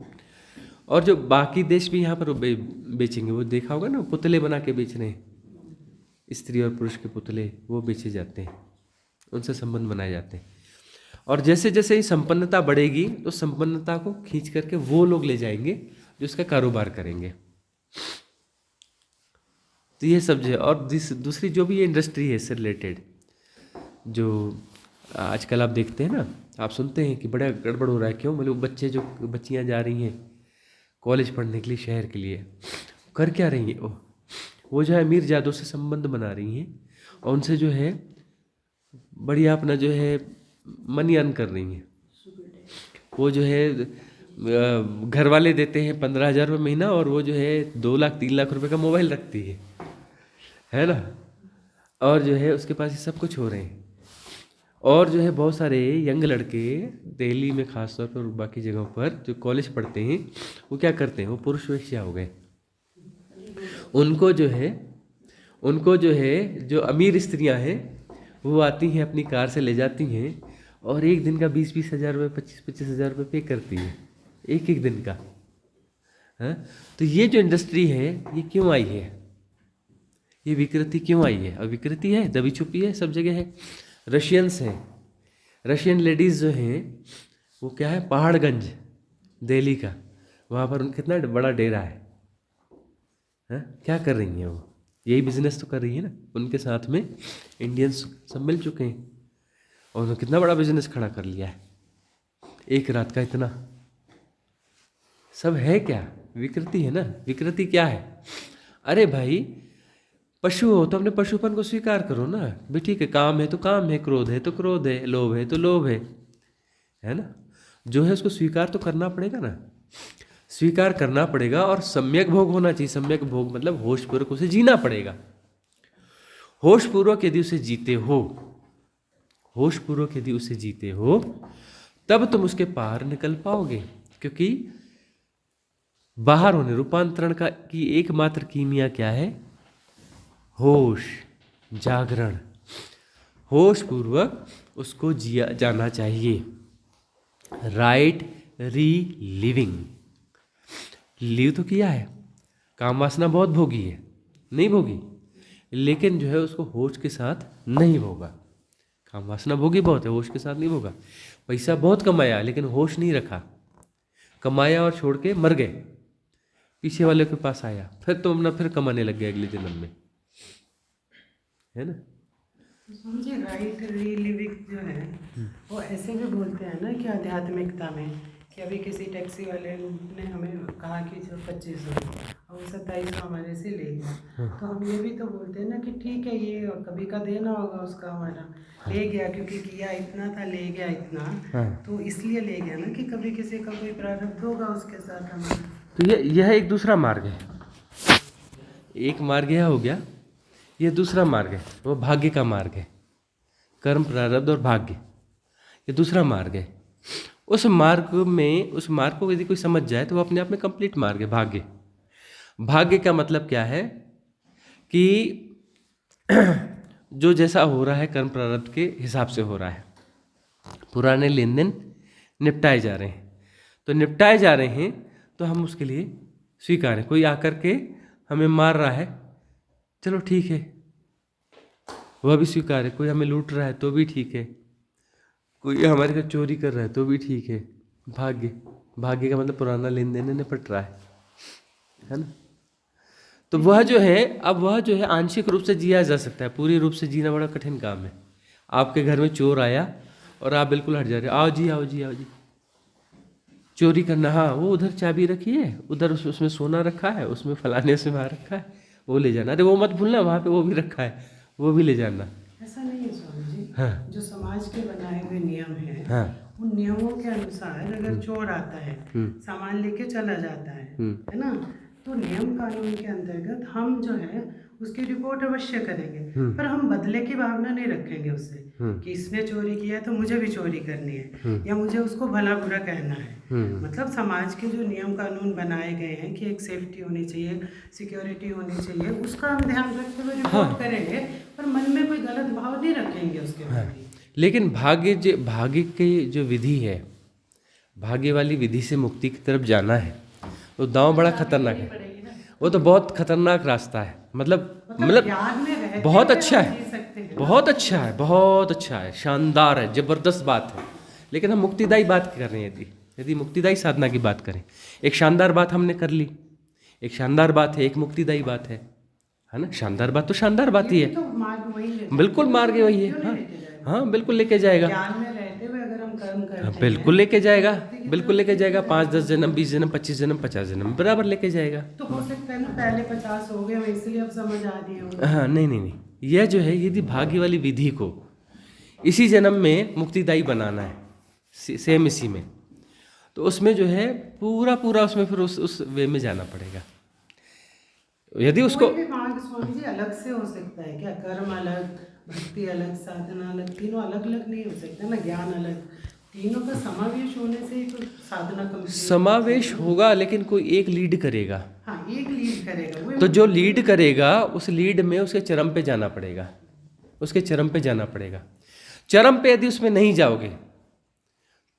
और जो बाकी देश भी यहाँ पर बेचेंगे। वो देखा होगा ना, पुतले बना के बेच रहे हैं, स्त्री और पुरुष के पुतले वो बेचे जाते हैं, उनसे संबंध बनाए जाते हैं। और जैसे जैसे ही संपन्नता बढ़ेगी तो संपन्नता को खींच करके वो लोग ले जाएंगे जो इसका कारोबार करेंगे। तो ये सब जो है, और दूसरी जो भी ये इंडस्ट्री है इससे रिलेटेड, जो आजकल आप देखते हैं ना, आप सुनते हैं कि बड़ा गड़बड़ हो रहा है। क्यों? मतलब बच्चियाँ जा रही हैं कॉलेज पढ़ने के लिए, शहर के लिए, कर क्या रही हैं वो जो है अमीर जादों से संबंध बना रही हैं और उनसे जो है बढ़िया अपना जो है मनी अर्न कर रही हैं। वो जो है घर वाले देते हैं 15,000 रुपये महीना और वो जो है 2 लाख 3 लाख रुपए का मोबाइल रखती है ना, और जो है उसके पास ये सब कुछ हो रहे हैं। और जो है बहुत सारे यंग लड़के दिल्ली में खासतौर पर, बाकी जगहों पर जो कॉलेज पढ़ते हैं, वो क्या करते हैं, वो पुरुष वेश्या हो गए। उनको जो है जो अमीर स्त्रियां हैं वो आती हैं, अपनी कार से ले जाती हैं और एक दिन का 20-20 हज़ार रुपये, 25-25 हज़ार रुपये पे करती है, एक दिन का। हाँ, तो ये जो इंडस्ट्री है ये क्यों आई है, ये विकृति क्यों आई है? और विकृति है, दबी छुपी है, सब जगह है। रशियंस हैं, रशियन लेडीज़ जो हैं वो क्या है, पहाड़गंज दिल्ली का, वहाँ पर उनका कितना बड़ा डेरा है। हाँ, क्या कर रही हैं वो? यही बिजनेस तो कर रही है ना। उनके साथ में इंडियंस सब मिल चुके हैं और उन्होंने कितना बड़ा बिजनेस खड़ा कर लिया है, एक रात का इतना सब है। क्या विकृति है ना? विकृति क्या है? अरे भाई पशु हो तो अपने पशुपन को स्वीकार करो ना भी, ठीक है, काम है तो काम है, क्रोध है तो क्रोध है, लोभ है तो लोभ है ना। जो है उसको स्वीकार तो करना पड़ेगा ना, स्वीकार करना पड़ेगा। और सम्यक भोग होना चाहिए। सम्यक भोग मतलब होशपूर्वक उसे जीना पड़ेगा। होशपूर्वक यदि उसे जीते हो, होशपूर्वक यदि उसे जीते हो, तब तुम उसके पार निकल पाओगे। क्योंकि बाहर होने, रूपांतरण की एकमात्र कीमिया क्या है? होश, जागरण। होश पूर्वक उसको जिया जाना चाहिए। राइट रीलिविंग, लिव तो किया है, काम वासना बहुत भोगी है, नहीं भोगी, लेकिन जो है उसको होश के साथ नहीं भोगा। काम वासना भोगी बहुत है, होश के साथ नहीं भोगा। पैसा बहुत कमाया लेकिन होश नहीं रखा, कमाया और छोड़ के मर गए, पीछे वाले के पास आया, फिर तो अपना फिर कमाने लग गया अगले जन्म में, है ना। समझिए राइट रीलिविंग जो है वो ऐसे भी बोलते हैं ना कि आध्यात्मिकता में कि अभी किसी टैक्सी वाले ने हमें कहा कि जो 2500 और वो 2700 हमारे से ले गया, तो हम ये भी तो बोलते हैं ना कि ठीक है ये कभी का देना होगा उसका, हमारा ले गया क्योंकि किया इतना था, ले गया इतना, तो इसलिए ले गया ना कि कभी किसी का कोई प्रारब्ध होगा उसके साथ हमारा। तो यह एक दूसरा मार्ग है, एक मार्ग यह हो गया, यह दूसरा मार्ग है, वो भाग्य का मार्ग है, कर्म प्रारब्ध और भाग्य, ये दूसरा मार्ग है। उस मार्ग को यदि कोई समझ जाए तो वो अपने आप में कंप्लीट मार्ग है भाग्य। भाग्य का मतलब क्या है कि जो जैसा हो रहा है कर्म प्रारब्ध के हिसाब से हो रहा है, पुराने लेन देन निपटाए जा रहे हैं, तो निपटाए जा रहे हैं तो हम उसके लिए स्वीकार हैं। कोई आकर के हमें मार रहा है, चलो ठीक है, वह भी स्वीकार है। कोई हमें लूट रहा है तो भी ठीक है, कोई हमारे घर चोरी कर रहा है तो भी ठीक है। भाग्य का मतलब पुराना लेन देन निपट रहा है ना। तो वह जो है, अब वह जो है आंशिक रूप से जिया जा सकता है, पूरी रूप से जीना बड़ा कठिन काम है। आपके घर में चोर आया और आप बिल्कुल हट जा रहे, आओ जी आओ जी आओ जी, चोरी करना, हाँ वो उधर चाबी रखी है, उधर उसमें सोना रखा है, उसमें फलाने से वहाँ रखा है, वो ले जाना, अरे वो मत भूलना वहाँ पे वो भी रखा है, वो भी ले जाना। ऐसा नहीं है स्वामी जी। हाँ। जो समाज के बनाए हुए नियम हैं, हाँ। उन नियमों के अनुसार अगर चोर आता है, सामान लेके चला जाता है ना, तो नियम कानून के अंतर्गत हम जो है उसकी रिपोर्ट अवश्य करेंगे, पर हम बदले की भावना नहीं रखेंगे उससे कि इसने चोरी किया है तो मुझे भी चोरी करनी है या मुझे उसको भला बुरा कहना है। मतलब समाज के जो नियम कानून बनाए गए हैं कि एक सेफ्टी होनी चाहिए, सिक्योरिटी होनी चाहिए, उसका हम ध्यान रखते हुए रिपोर्ट करेंगे, पर मन में कोई गलत भाव नहीं रखेंगे उसके प्रति। लेकिन भाग्य की जो विधि है, भाग्य वाली विधि से मुक्ति की तरफ जाना है, तो दांव बड़ा खतरनाक है, वो तो बहुत खतरनाक रास्ता है। मतलब बहुत अच्छा है, बहुत अच्छा है, बहुत अच्छा है, शानदार है, जबरदस्त बात है। लेकिन हम मुक्तिदायी बात कर रहे हैं, यदि मुक्तिदायी साधना की बात करें, एक शानदार बात हमने कर ली, एक शानदार बात है, एक मुक्तिदायी बात है ना। शानदार बात तो शानदार बात ही है, बिल्कुल मार्ग वही है। हाँ बिल्कुल लेके जाएगा, बिल्कुल लेके जाएगा, बिल्कुल लेके जाएगा। 5, 10 जन्म, 20 जन्म, 25 जन्म, 50 जन्म बराबर लेके जाएगा। तो हो सकता है ना पहले 50 हो गए इसलिए अब समझ आ रही है। हाँ नहीं, यह जो है यदि भाग्य वाली विधि को इसी जन्म में मुक्तिदायी बनाना है, सेम इसी में, तो उसमें जो है पूरा उसमें फिर उस वे में जाना पड़ेगा। यदि उसको स्वामी जी अलग से हो सकता है क्या? कर्म अलग, भक्ति अलग, साधना अलग, तीनों अलग अलग नहीं हो सकता ना, ज्ञान अलग, तीनों का समावेश होने से ही तो साधना कंप्लीट समावेश होगा, लेकिन कोई एक लीड करेगा। हाँ एक लीड करेगा, तो जो लीड करेगा उस लीड में उसके चरम पे जाना पड़ेगा, उसके चरम पे जाना पड़ेगा। चरम पे यदि उसमें नहीं जाओगे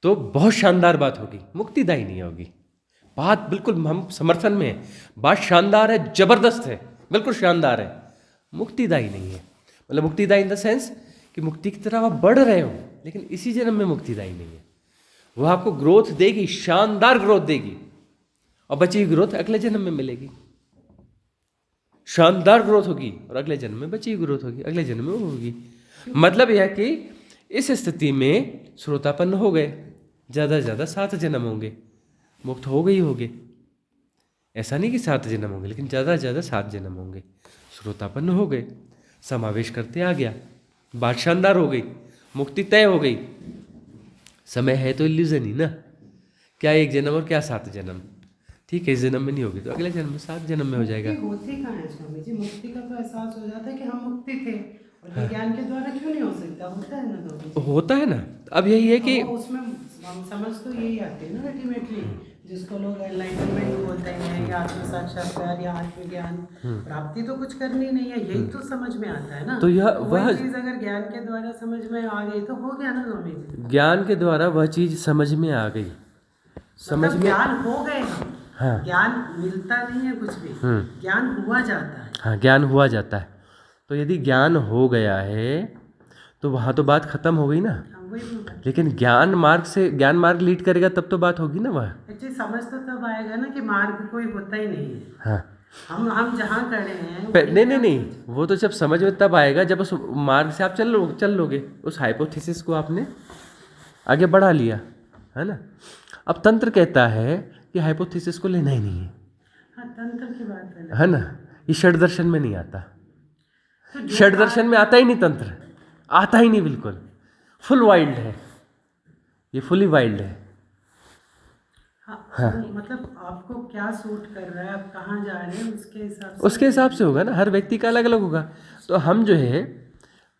तो बहुत शानदार बात होगी, मुक्तिदायी नहीं होगी। बात बिल्कुल हम समर्थन में है, बात शानदार है, जबरदस्त है, बिल्कुल शानदार है, मुक्तिदायी नहीं है। मतलब मुक्तिदायी इन द सेंस कि मुक्ति की तरफ आप बढ़ रहे हो, लेकिन इसी जन्म में मुक्तिदायी नहीं है। वो आपको ग्रोथ देगी, शानदार ग्रोथ देगी, और बची हुई ग्रोथ अगले जन्म में मिलेगी। शानदार ग्रोथ होगी और अगले जन्म में बची हुई ग्रोथ होगी, अगले जन्म में वो होगी। मतलब यह कि इस स्थिति में श्रोतापन्न हो गए, ज़्यादा से ज़्यादा 7 जन्म होंगे, मुक्त हो गए ही होंगे। ऐसा नहीं कि 7 जन्म होंगे, लेकिन ज़्यादा से ज़्यादा 7 जन्म होंगे। श्रोतापन्न हो गए, समावेश करते आ गया, बात शानदार हो गई, मुक्ति तय हो गई। समय है तो इल्यूजन ही ना, क्या 1 जन्म और क्या 7 जन्म। ठीक है, इस जन्म में नहीं होगी तो अगले जन्म में 7 जन्म में हो जाएगा। होती कहाँ है स्वामी जी? मुक्ति का तो एहसास हो जाता है कि हम मुक्ति थे, और विज्ञान के द्वारा क्यों नहीं हो सकता? होता है ना, होता है ना। अब यही है कि उसमें समझ तो यही आती है ना अल्टीमेटली, जिसको लोग एनलाइटनमेंट बोलते हैं या आत्म साक्षात्कार या आत्मज्ञान प्राप्ति तो कुछ करनी नहीं है, यही तो समझ में आता है ना। तो यह वह चीज अगर ज्ञान के द्वारा समझ में आ गई तो हो गया ना स्वामी जी। ज्ञान के द्वारा वह चीज समझ में आ गई, समझ में ज्ञान हो गए हम। हाँ। ज्ञान मिलता नहीं है कुछ भी, ज्ञान हुआ जाता है। हाँ, ज्ञान हुआ जाता है। तो यदि ज्ञान हो गया है तो वहाँ तो बात खत्म हो गई ना। वही मैं बता- लेकिन ज्ञान मार्ग लीड करेगा तब तो बात होगी ना वह। एक्चुअली समझ तो तब आएगा ना कि मार्ग कोई होता ही नहीं है। हाँ, हम जहाँ खड़े हैं नहीं, वो तो जब समझ में तब आएगा जब उस मार्ग से आप चल लोगे। उस हाइपोथेसिस को आपने आगे बढ़ा लिया, है ना। अब तंत्र कहता है कि हाइपोथेसिस को लेना ही नहीं है, हाँ, तंत्र की बात है ना। ये षड दर्शन में नहीं आता, तो जो षड दर्शन में आता ही नहीं, तंत्र आता ही नहीं, बिल्कुल फुल वाइल्ड है ये, फुली वाइल्ड है। हाँ, तो मतलब आपको क्या सूट कर रहा है, आप कहाँ जा रहे हैं, उसके हिसाब से होगा ना। हर व्यक्ति का अलग अलग होगा। तो हम जो है,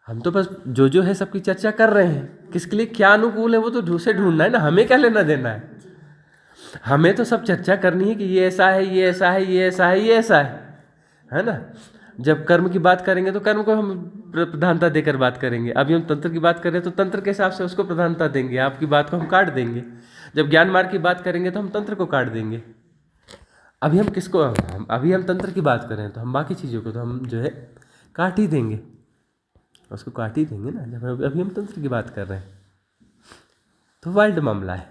हम तो बस जो है सबकी चर्चा कर रहे हैं। किसके लिए क्या अनुकूल है वो तो उसे ढूंढना है ना, हमें क्या लेना देना है। हमें तो सब चर्चा करनी है कि ये ऐसा है, ये ऐसा है, ये ऐसा है, ये ऐसा है ना। जब कर्म की बात करेंगे तो कर्म को हम प्रधानता देकर बात करेंगे। अभी हम तंत्र की बात करें तो तंत्र के हिसाब से उसको प्रधानता देंगे, आपकी बात को हम काट देंगे। जब ज्ञान मार्ग की बात करेंगे तो हम तंत्र को काट देंगे। अभी हम तंत्र की बात करें तो हम बाकी चीज़ों को तो हम जो है काट ही देंगे, उसको काट ही देंगे ना। जब अभी हम तंत्र की बात कर रहे हैं तो वाइल्ड मामला है।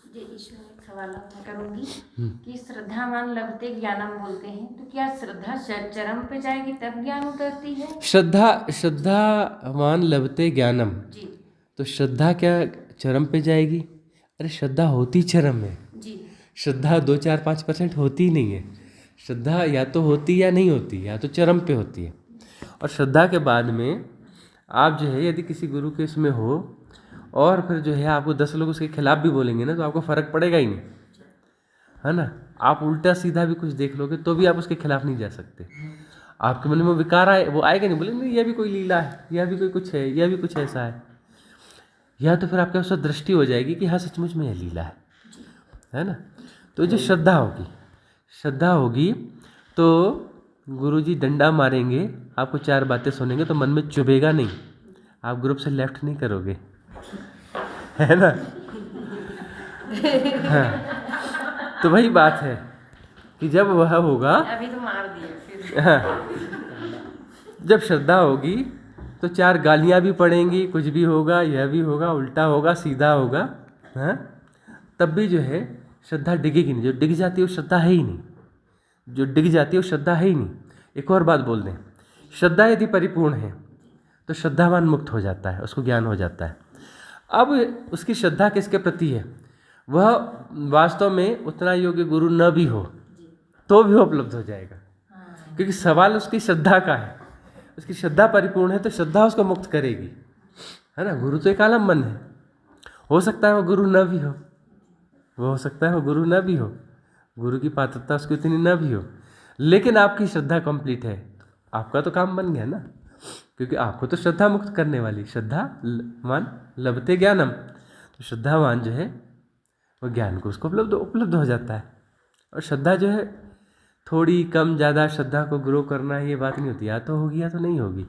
जी, इसमें एक सवाल मैं करूंगी कि श्रद्धावान लभते ज्ञानम बोलते हैं, तो क्या श्रद्धा चरम पे जाएगी तब ज्ञान उतरती है? श्रद्धावान लभते ज्ञानम, जी तो श्रद्धा क्या चरम पे जाएगी? अरे श्रद्धा होती चरम है। जी श्रद्धा 2-4-5% होती ही नहीं है। श्रद्धा या तो होती या नहीं होती, या तो चरम पे होती है। और श्रद्धा के बाद में आप जो है यदि किसी गुरु के इसमें हो और फिर जो है आपको 10 लोग उसके खिलाफ भी बोलेंगे ना तो आपको फ़र्क पड़ेगा ही नहीं, है ना। आप उल्टा सीधा भी कुछ देख लोगे तो भी आप उसके खिलाफ नहीं जा सकते। आपके मन में विकार आए, वो आएगा नहीं, बोलेंगे नहीं यह भी कोई लीला है, यह भी कोई कुछ है, यह भी कुछ ऐसा है। या तो फिर आपके उससे दृष्टि हो जाएगी कि हाँ सचमुच में यह लीला है ना। तो जो श्रद्धा होगी तो गुरुजी डंडा मारेंगे, आपको 4 बातें सुनेंगे तो मन में चुभेगा नहीं, आप ग्रुप से लेफ्ट नहीं करोगे, है ना। हाँ, तो वही बात है कि जब वह होगा, अभी तो मार दिया फिर। हाँ, जब श्रद्धा होगी तो 4 गालियाँ भी पड़ेंगी, कुछ भी होगा, यह भी होगा, उल्टा होगा, सीधा होगा, हाँ, तब भी जो है श्रद्धा डिगेगी नहीं। जो डिग जाती है वो श्रद्धा है ही नहीं, जो डिग जाती है वो श्रद्धा है ही नहीं। एक और बात बोल दें, श्रद्धा यदि परिपूर्ण है तो श्रद्धावान मुक्त हो जाता है, उसको ज्ञान हो जाता है। अब उसकी श्रद्धा किसके प्रति है, वह वास्तव में उतना योग्य गुरु न भी हो तो भी उपलब्ध हो जाएगा, क्योंकि सवाल उसकी श्रद्धा का है। उसकी श्रद्धा परिपूर्ण है तो श्रद्धा उसको मुक्त करेगी, है ना। गुरु तो एक आलम्बन है, हो सकता है वो गुरु न भी हो, गुरु की पात्रता उसकी उतनी न भी हो, लेकिन आपकी श्रद्धा कंप्लीट है, आपका तो काम बन गया ना, क्योंकि आपको तो श्रद्धा मुक्त करने वाली। श्रद्धावान लभते ज्ञानम, तो श्रद्धावान जो है वो ज्ञान को उसको उपलब्ध हो जाता है। और श्रद्धा जो है थोड़ी कम ज़्यादा श्रद्धा को ग्रो करना ये बात नहीं होती, या तो होगी या तो नहीं होगी।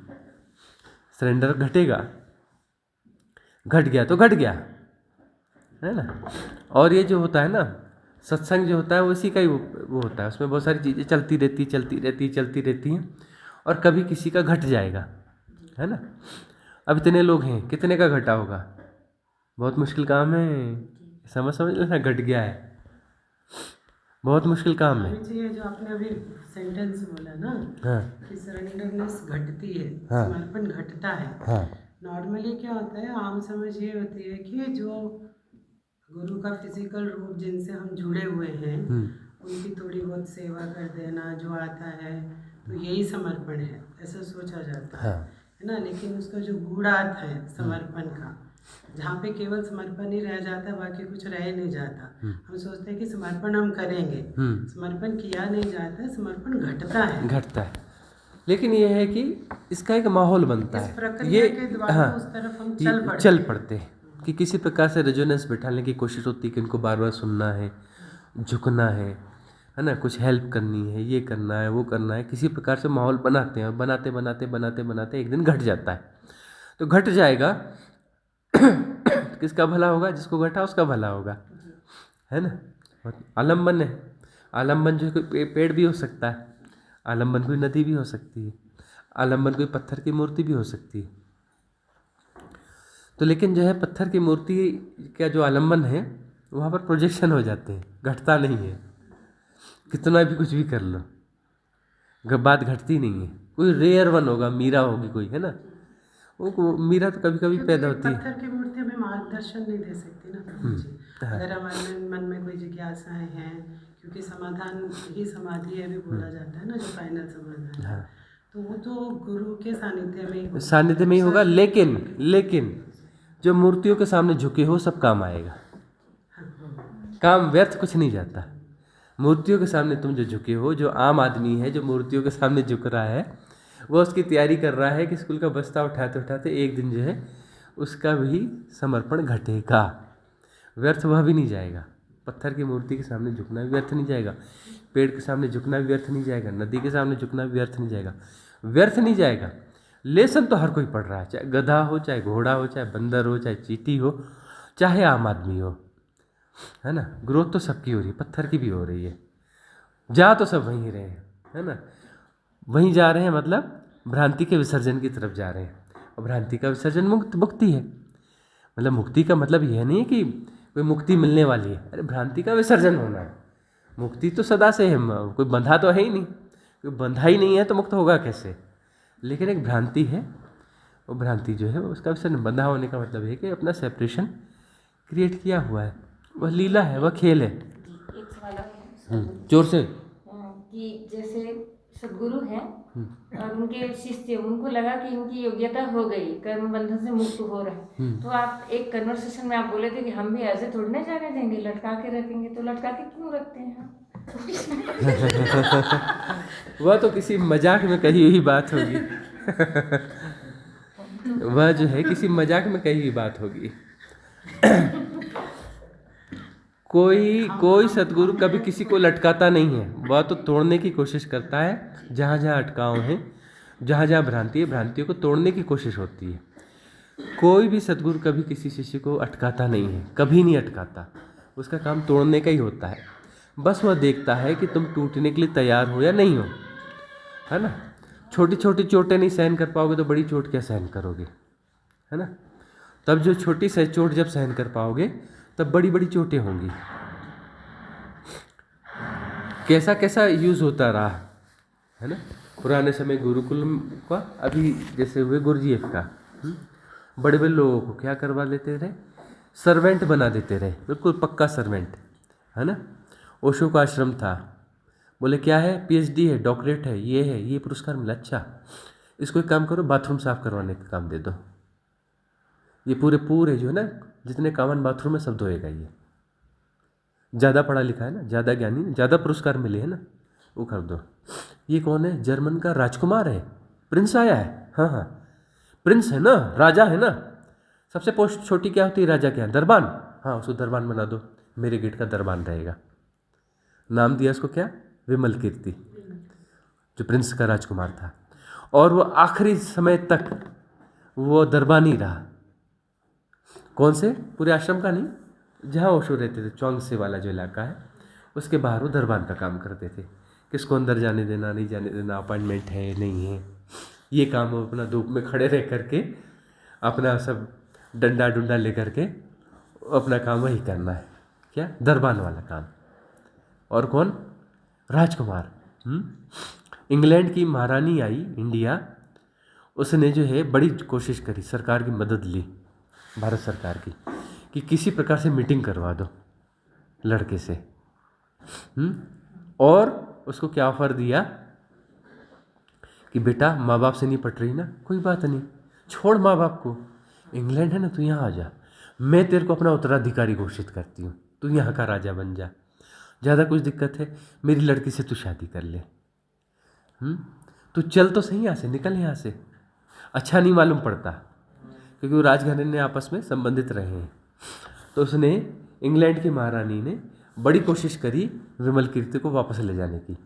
सरेंडर घटेगा, घट गया तो घट गया, है ना। और ये जो होता है ना सत्संग जो होता है वो इसी का ही वो होता है। उसमें बहुत सारी चीज़ें चलती रहती हैं और कभी किसी का घट जाएगा, है ना। अब इतने लोग हैं, कितने का घटा होगा, बहुत मुश्किल काम है। समझ लेना, घट गया है, बहुत मुश्किल काम है। ये जो आपने अभी सेंटेंस बोला ना, हाँ कि सरेंडरनेस घटती है, हाँ। समर्पण घटता है। हाँ नॉर्मली क्या होता है, आम समझ ये होती है कि जो गुरु का फिजिकल रूप जिनसे हम जुड़े हुए हैं उनकी थोड़ी बहुत सेवा कर देना जो आता है, तो यही समर्पण है, ऐसा सोचा जाता है ना। लेकिन उसका जो गूढ़ार्थ है समर्पण का, जहाँ पे केवल समर्पण ही रह जाता है, बाकी कुछ रह नहीं जाता। हम सोचते हैं कि समर्पण हम करेंगे, समर्पण किया नहीं जाता, समर्पण घटता है। लेकिन यह है कि इसका एक माहौल बनता इस है, प्रक्रिया के द्वारा उस तरफ हम चल पड़ते हैं कि किसी प्रकार से रेजोनेंस बैठाने की कोशिश होती है कि इनको बार बार सुनना है, झुकना है ना, कुछ हेल्प करनी है, ये करना है, वो करना है, किसी प्रकार से माहौल बनाते हैं और बनाते बनाते बनाते बनाते एक दिन घट जाता है। तो घट जाएगा किसका भला होगा? जिसको घटा उसका भला होगा, है ना। आलम्बन है, आलम्बन जो कोई पेड़ भी हो सकता है, आलम्बन कोई नदी भी हो सकती है, आलम्बन कोई पत्थर की मूर्ति भी हो सकती है। तो लेकिन जो है पत्थर की मूर्ति का जो आलम्बन है वहाँ पर प्रोजेक्शन हो जाते हैं, घटता नहीं है, कितना भी कुछ भी कर लो बात घटती नहीं है। कोई रेयर वन होगा, मीरा होगी कोई, है ना, वो मीरा तो कभी कभी पैदा होती है। पत्थर की मूर्ति हमें मार्गदर्शन नहीं दे सकती ना प्रभु जी। अगर हमारे मन में कोई जिज्ञासाएं हैं, क्योंकि समाधान ही समाधि है भी बोला जाता है ना, जो फाइनल समाधान है, तो वो तो गुरु के सानिध्य में ही होगा। लेकिन जो मूर्तियों के सामने झुके हो सब काम आएगा, काम व्यर्थ कुछ नहीं जाता। मूर्तियों के सामने तुम जो झुके हो, जो आम आदमी है जो मूर्तियों के सामने झुक रहा है, वो उसकी तैयारी कर रहा है कि स्कूल का बस्ता उठाते उठाते एक दिन जो है उसका भी समर्पण घटेगा, व्यर्थ वह भी नहीं जाएगा। पत्थर की मूर्ति के सामने झुकना भी व्यर्थ नहीं जाएगा, पेड़ के सामने झुकना भी व्यर्थ नहीं जाएगा, नदी के सामने झुकना भी व्यर्थ नहीं जाएगा, व्यर्थ नहीं जाएगा। लेसन तो हर कोई पढ़ रहा है, चाहे गधा हो, चाहे घोड़ा हो, चाहे बंदर हो, चाहे चींटी हो, चाहे आम आदमी हो, है ना। ग्रोथ तो सबकी हो रही है, पत्थर की भी हो रही है। जा तो सब वहीं रहे हैं, है ना, वहीं जा रहे हैं, मतलब भ्रांति के विसर्जन की तरफ जा रहे हैं। और भ्रांति का विसर्जन मुक्ति है। मतलब मुक्ति का मतलब यह नहीं है कि कोई मुक्ति मिलने वाली है, अरे भ्रांति का विसर्जन होना है। मुक्ति तो सदा से है, कोई बंधा तो है ही नहीं, कोई बंधा ही नहीं है तो मुक्त होगा कैसे। लेकिन एक भ्रांति है, वो भ्रांति जो है उसका विसर्जन। बंधा होने का मतलब है कि अपना सेपरेशन क्रिएट किया हुआ है, वह लीला है, वह खेल है। एक सवाल और जोर से। कि जैसे सदगुरु हैं और उनके शिष्य, उनको लगा कि इनकी योग्यता हो गई, कर्म बंधन से मुक्त हो रहे हैं, तो आप एक कन्वर्सेशन में आप बोले थे कि हम भी ऐसे थोड़ी ना जाने देंगे, लटका के रखेंगे। तो लटका के क्यों रखते हैं? वह तो किसी मजाक में कही हुई बात होगी। वह जो है किसी मजाक में कही हुई बात होगी। कोई सतगुरु कभी किसी को लटकाता नहीं है, वह तो तोड़ने की कोशिश करता है। जहाँ जहाँ अटकाव है, जहाँ जहाँ भ्रांति है, भ्रांतियों को तोड़ने की कोशिश होती है। कोई भी सतगुरु कभी किसी शिष्य को अटकाता नहीं है, कभी नहीं अटकाता। उसका काम तोड़ने का ही होता है। बस वह देखता है कि तुम टूटने के लिए तैयार हो या नहीं हो, है ना। छोटी छोटी चोटें नहीं सहन कर पाओगे तो बड़ी चोट क्या सहन करोगे, है ना। तब जो छोटी सी चोट जब सहन कर पाओगे तब बड़ी बड़ी चोटें होंगी। कैसा कैसा यूज़ होता रहा, है ना। पुराने समय गुरुकुल का, अभी जैसे हुए गुरुजीएफ का, बड़े बड़े लोगों को क्या करवा लेते रहे, सर्वेंट बना देते रहे, बिल्कुल पक्का सर्वेंट, है ना। ओशो का आश्रम था, बोले क्या है, पीएचडी है, डॉक्टरेट है, ये पुरस्कार मिला, अच्छा इसको एक काम करो, बाथरूम साफ करवाने का काम दे दो। ये पूरे जो है ना, जितने कॉमन बाथरूम है सब धोएगा। ये ज़्यादा पढ़ा लिखा है ना, ज़्यादा ज्ञानी, ज़्यादा पुरस्कार मिले हैं ना, वो कर दो। ये कौन है, जर्मन का राजकुमार है, प्रिंस आया है, हाँ प्रिंस है ना, राजा है ना। सबसे पोस्ट छोटी क्या होती है राजा के यहाँ, दरबान, हाँ उसको दरबान बना दो, मेरे गेट का दरबान रहेगा। नाम दिया उसको क्या, विमल कीर्ति, जो प्रिंस का राजकुमार था। और वो आखिरी समय तक वो दरबान ही रहा। कौन से, पूरे आश्रम का नहीं, जहाँ ओशो रहते थे, चौंगसे वाला जो इलाका है, उसके बाहर वो दरबान का काम करते थे। किसको अंदर जाने देना, नहीं जाने देना, अपॉइंटमेंट है नहीं है, ये काम वो अपना धूप में खड़े रह करके अपना सब डंडा डुंडा ले करके अपना काम वही करना है, क्या, दरबान वाला काम। और कौन, राजकुमार। इंग्लैंड की महारानी आई इंडिया, उसने जो है बड़ी कोशिश करी, सरकार की मदद ली, भारत सरकार की, कि किसी प्रकार से मीटिंग करवा दो लड़के से। और उसको क्या ऑफर दिया कि बेटा माँ बाप से नहीं पट रही ना, कोई बात नहीं, छोड़ माँ बाप को, इंग्लैंड है ना, तू यहाँ आ जा, मैं तेरे को अपना उत्तराधिकारी घोषित करती हूँ, तू यहाँ का राजा बन जा। ज़्यादा कुछ दिक्कत है, मेरी लड़की से तू शादी कर ले, तू चल तो सही यहाँ से, निकल यहाँ से। अच्छा नहीं मालूम पड़ता, क्योंकि वो राजघराने आपस में संबंधित रहे हैं। तो उसने, इंग्लैंड की महारानी ने बड़ी कोशिश करी विमल कीर्ति को वापस ले जाने की।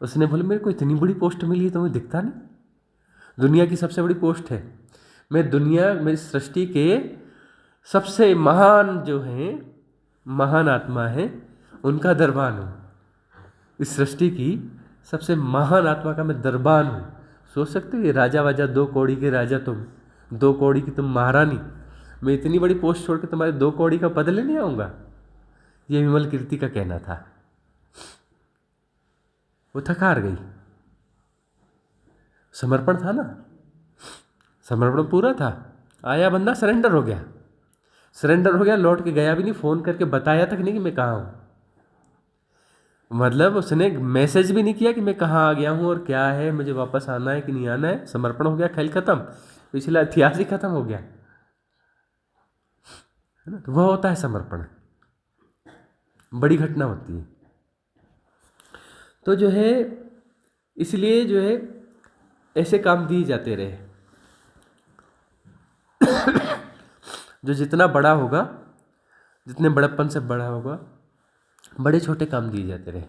उसने बोले मेरे को इतनी बड़ी पोस्ट मिली है तुम्हें दिखता नहीं, दुनिया की सबसे बड़ी पोस्ट है, मैं दुनिया में सृष्टि के सबसे महान जो हैं, महान आत्मा है उनका दरबान हूँ, इस सृष्टि की सबसे महान आत्मा का मैं दरबान हूँ। सोच सकते हो ये राजा वाजा, 2 कौड़ी के राजा तुम, 2 कौड़ी की तुम महारानी, मैं इतनी बड़ी पोस्ट छोड़ के तुम्हारे 2 कौड़ी का पद लेने आऊँगा। ये विमल कीर्ति का कहना था। वो थक हार गई, समर्पण था ना, समर्पण पूरा था। आया बंदा, सरेंडर हो गया, सरेंडर हो गया, लौट के गया भी नहीं, फ़ोन करके बताया तक नहीं कि मैं कहाँ हूँ। मतलब उसने मैसेज भी नहीं किया कि मैं कहाँ आ गया हूँ और क्या है, मुझे वापस आना है कि नहीं आना है। समर्पण हो गया, खेल खत्म, पिछला इतिहास ही खत्म हो गया, है ना। तो वह होता है समर्पण, बड़ी घटना होती है। तो जो है इसलिए जो है ऐसे काम दिए जाते रहे। जो जितना बड़ा होगा, जितने बड़प्पन से बड़ा होगा, बड़े छोटे काम दिए जाते रहे।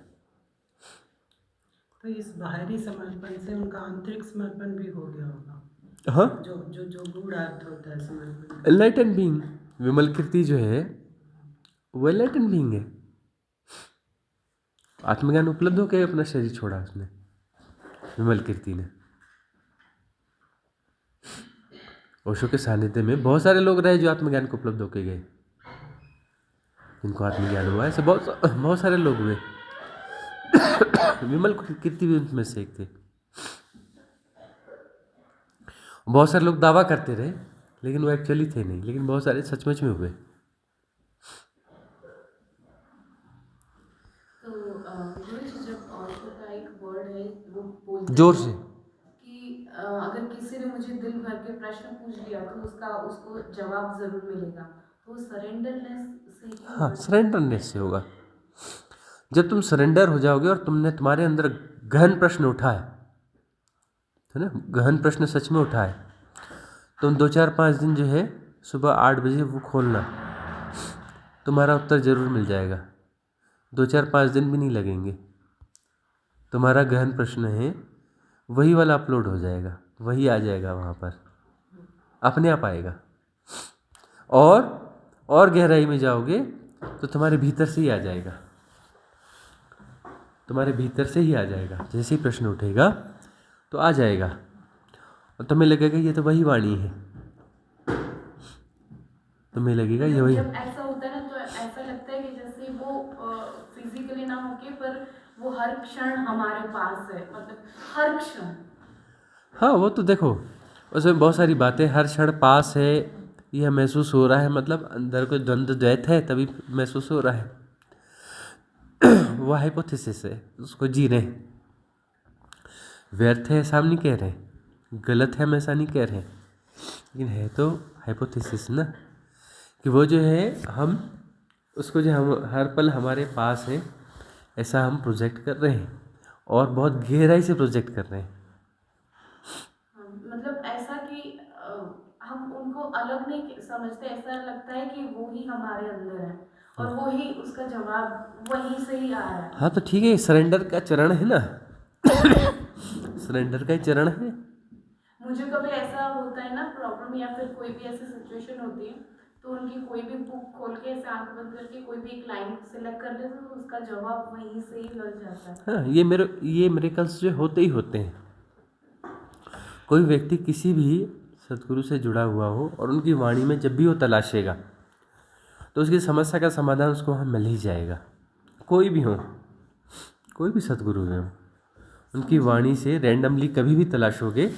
तो इस बाहरी समर्पण से उनका आंतरिक समर्पण भी हो गया होगा। हाँ, जो जो जो गूढ़ अर्थ होता है समर्पण। एनलाइटन बीइंग विमल कीर्ति जो है वो एनलाइटन बीइंग है। आत्मज्ञान उपलब्ध होकर अपना शरीर छोड़ा उसने, विमल कीर्ति ने। ओशो के सानिध्य में बहुत सारे लोग रहे जो आत्मज्ञान को उपलब्ध होके गए, जिनको आत्मज्ञान हुआ, ऐसे बहुत सारे लोग हुए। विमल कीर्ति भी उनमें से एक थे। बहुत सारे लोग दावा करते रहे लेकिन वो एक्चुअली थे नहीं, लेकिन बहुत सारे सचमुच में हुए। जब ओशो का एक वर्ड है वो बोलते जोर हैं से कि अगर किसी ने मुझे दिल भर के प्रश्न पूछ लिया तो उसको जवाब जरूर मिलेगा। तो सरेंडरनेस से ही हाँ, सरेंडरनेस से होगा। जब तुम सरेंडर हो जाओगे और तुमने तुम्हारे अंदर गहन प्रश्न उठाए, है ना, गहन प्रश्न सच में उठाए, तुम 2-4-5 दिन जो है सुबह 8 बजे वो खोलना, तुम्हारा उत्तर जरूर मिल जाएगा। 2-4-5 दिन भी नहीं लगेंगे। तुम्हारा गहन प्रश्न है वही वाला अपलोड हो जाएगा, वही आ जाएगा वहाँ पर, अपने आप आएगा। और गहराई में जाओगे तो तुम्हारे भीतर से ही आ जाएगा, तुम्हारे भीतर से ही आ जाएगा। जैसे ही प्रश्न उठेगा तो आ जाएगा और तुम्हें लगेगा ये तो वही वाणी है, तुम्हें लगेगा ये वही। जब ऐसा होता है ना तो ऐसा लगता है कि जैसे वो फिजिकली ना होके पर वो हर क्षण हमारे पास है, मतलब हर क्षण। हाँ, वो तो देखो उसमें बहुत सारी बातें, हर क्षण पास है, यह महसूस हो रहा है, मतलब अंदर कोई द्वंद्व द्वैत है तभी महसूस हो रहा है। वह हाइपोथेसिस है, उसको जी रहे हैं। व्यर्थ है ऐसा हम नहीं कह रहे, गलत है हम ऐसा नहीं कह रहे, लेकिन है तो हाइपोथेसिस ना, कि वो जो है हम उसको जो हम हर पल हमारे पास है ऐसा हम प्रोजेक्ट कर रहे हैं, और बहुत गहराई से प्रोजेक्ट कर रहे हैं। मतलब ऐसा कि हम उनको अलग नहीं समझते, ऐसा लगता है कि वो ही हमारे अंदर है और वो ही उसका जवाब वहीं से ही आ रहा है। हाँ तो ठीक है, सरेंडर का चरण है ना। सरेंडर का ही चरण है। मुझे कभी ऐसा होता है ना प्रॉब्लम या फिर कोई भी ऐसी सिचुएशन होती है तो उनकी कोई भी बुक खोल के ऐसे आंख बंद करके कोई भी एक लाइन सेलेक्ट कर लेते तो उसका जवाब वहीं से ही मिल जाता है। हाँ, ये मिरेकल्स जो होते ही होते हैं। कोई व्यक्ति किसी भी सदगुरु से जुड़ा हुआ हो और उनकी वाणी में जब भी वो तलाशेगा तो उसकी समस्या का समाधान उसको वहाँ मिल ही जाएगा। कोई भी हो, कोई भी सदगुरु हो, उनकी वाणी से रैंडमली कभी भी तलाशोगे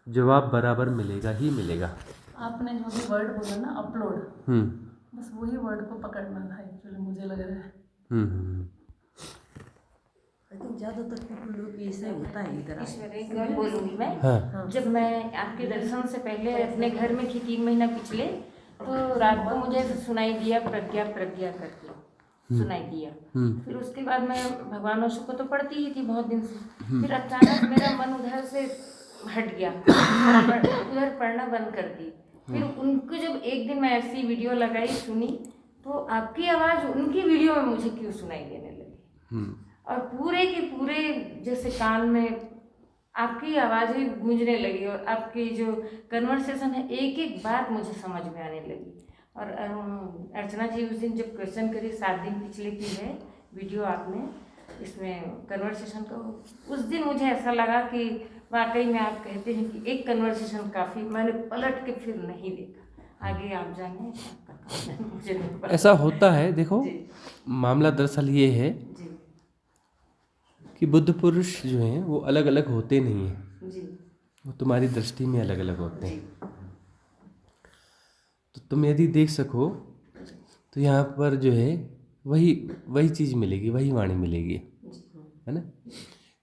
जवाब बराबर मिलेगा ही मिलेगा। आपने जो भी वर्ड बोला ना अपलोड, बस वही वर्ड को पकड़ना था एक्चुअली, मुझे लग रहा है। आई थिंक ज़्यादातर पीपल लोग ऐसा होता है इधर। ईश्वर, एक बार बोलूँगी मैं। हाँ। जब मैं आपके दर्शन से पहले अपने घर में थी 3 महीना पिछले, तो रात को मुझे सुनाई दिया प्रज्ञा प्रज्ञा करके सुनाई दिया। फिर उसके बाद मैं भगवान ओशो को तो पढ़ती ही थी बहुत दिन से, फिर अचानक मेरा मन उधर से हट गया, उधर पढ़ना बंद कर दी। फिर उनको जब एक दिन मैं ऐसी वीडियो लगाई सुनी तो आपकी आवाज़ उनकी वीडियो में मुझे क्यों सुनाई देने लगी। और पूरे के पूरे जैसे कान में आपकी आवाज़ें गूंजने लगी और आपकी जो कन्वर्सेशन है एक एक बात मुझे समझ में आने लगी। और अर्चना जी उस दिन जब क्वेश्चन करी 7 दिन पिछले की है वीडियो आपने इसमें कन्वर्सेशन का, उस दिन मुझे ऐसा लगा कि वाकई में आप कहते हैं कि एक कन्वर्सेशन काफ़ी, मैंने पलट के फिर नहीं देखा। आगे आप जाने आपका काम है, मुझे नहीं पता। ऐसा होता है। देखो जी। मामला दरअसल ये है जी कि बुद्ध पुरुष जो हैं वो अलग अलग होते नहीं हैं, जी वो तुम्हारी दृष्टि में अलग अलग होते जी हैं। तो तुम यदि देख सको तो यहाँ पर जो है वही चीज़ मिलेगी, वही वाणी मिलेगी, है ना।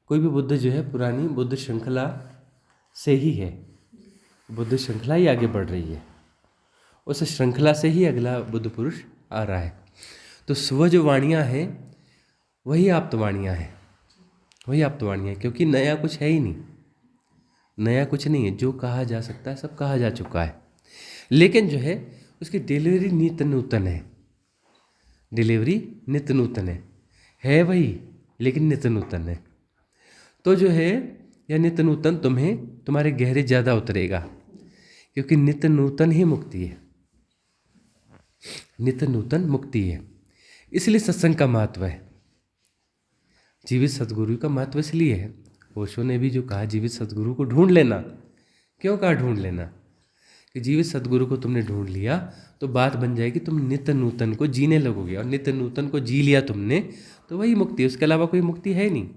कोई भी बुद्ध जो है पुरानी बुद्ध श्रृंखला से ही है, बुद्ध श्रृंखला ही आगे बढ़ रही है, उस श्रृंखला से ही अगला बुद्ध पुरुष आ रहा है। तो वह जो वाणियाँ हैं वही आप्तवाणियाँ हैं, वही आप्तवाणियाँ हैं, क्योंकि नया कुछ है ही नहीं, नया कुछ नहीं है। जो कहा जा सकता है सब कहा जा चुका है, लेकिन जो है उसकी डिलीवरी नित्य नूतन है, डिलीवरी नित्य नूतन है वही, लेकिन नित्य नूतन है। तो जो है यह नित्य नूतन तुम्हें तुम्हारे गहरे ज़्यादा उतरेगा, क्योंकि नित्य नूतन ही मुक्ति है, नित्य नूतन मुक्ति है। इसलिए सत्संग का महत्व है, जीवित सद्गुरु का महत्व इसलिए है। ओशो ने भी जो कहा जीवित सद्गुरु को ढूंढ लेना, क्यों कहा ढूंढ लेना, कि जीवित सद्गुरु को तुमने ढूंढ लिया तो बात बन जाएगी, तुम नित्य नूतन को जीने लगोगे, और नित्य नूतन को जी लिया तुमने तो वही मुक्ति है, उसके अलावा कोई मुक्ति है नहीं।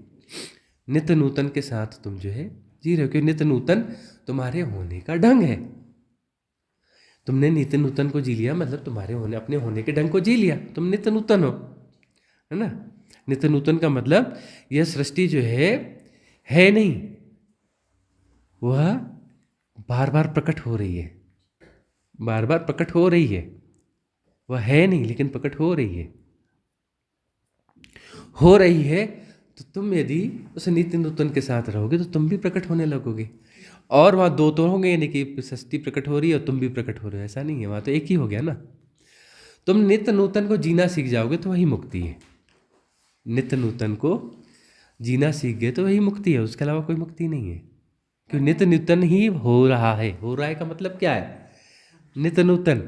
नित्य नूतन के साथ तुम जो है जी रहे हो, क्योंकि नित्य नूतन तुम्हारे होने का ढंग है। तुमने नित्य नूतन को जी लिया मतलब तुम्हारे होने, अपने होने के ढंग को जी लिया, तुम नित्य नूतन हो, है ना। नित्य नूतन का मतलब यह सृष्टि जो है नहीं, वह बार बार प्रकट हो रही है, बार बार प्रकट हो रही है, वह है नहीं लेकिन प्रकट हो रही है। तो तुम यदि उस नित्य नूतन के साथ रहोगे तो तुम भी प्रकट होने लगोगे, और वहाँ दो तो होंगे, यानी कि सृष्टि प्रकट हो रही है और तुम भी प्रकट हो रहे हो, ऐसा नहीं है, वहाँ तो एक ही हो गया ना। तुम नित्य नूतन को जीना सीख जाओगे तो वही मुक्ति है, नित्य नूतन को जीना सीख गए तो वही मुक्ति है, उसके अलावा कोई मुक्ति नहीं है। क्योंकि नित्य नूतन ही हो रहा है का मतलब क्या है, नित्य नूतन।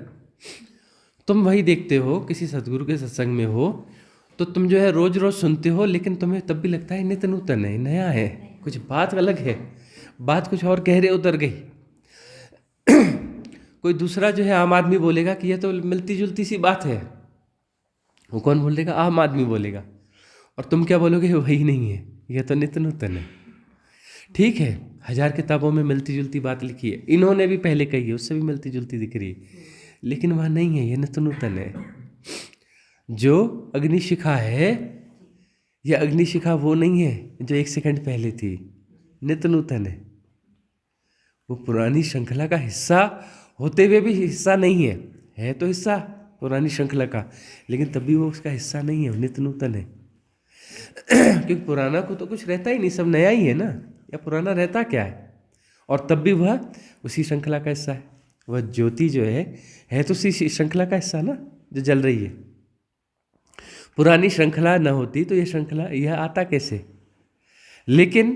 तुम वही देखते हो, किसी सद्गुरु के सत्संग में हो तो तुम जो है रोज रोज सुनते हो, लेकिन तुम्हें तब भी लगता है नित्य नूतन है, नया है, कुछ बात अलग है, बात कुछ और गहरे उतर गई। कोई दूसरा जो है आम आदमी बोलेगा कि यह तो मिलती जुलती सी बात है, वो कौन बोलेगा, आम आदमी बोलेगा, और तुम क्या बोलोगे, वही नहीं है, यह तो नित्य नूतन है। ठीक है, 1000 किताबों में मिलती जुलती बात लिखी है, इन्होंने भी पहले कही है, उससे भी मिलती जुलती दिख रही है, लेकिन वह नहीं है, यह नित्य नूतन है। जो अग्निशिखा है, यह अग्निशिखा वो नहीं है जो 1 सेकंड पहले थी, नित्य नूतन है। वो पुरानी श्रृंखला का हिस्सा होते हुए भी हिस्सा नहीं है तो हिस्सा पुरानी श्रृंखला का, लेकिन तब भी वो उसका हिस्सा नहीं है, नित्य नूतन है। क्योंकि पुराना को तो कुछ रहता ही नहीं, सब नया ही है ना, या पुराना रहता क्या है, और तब भी वह उसी श्रृंखला का हिस्सा है। वह ज्योति जो है तो उसी श्रृंखला का हिस्सा ना, जो जल रही है। पुरानी श्रृंखला न होती तो यह आता कैसे, लेकिन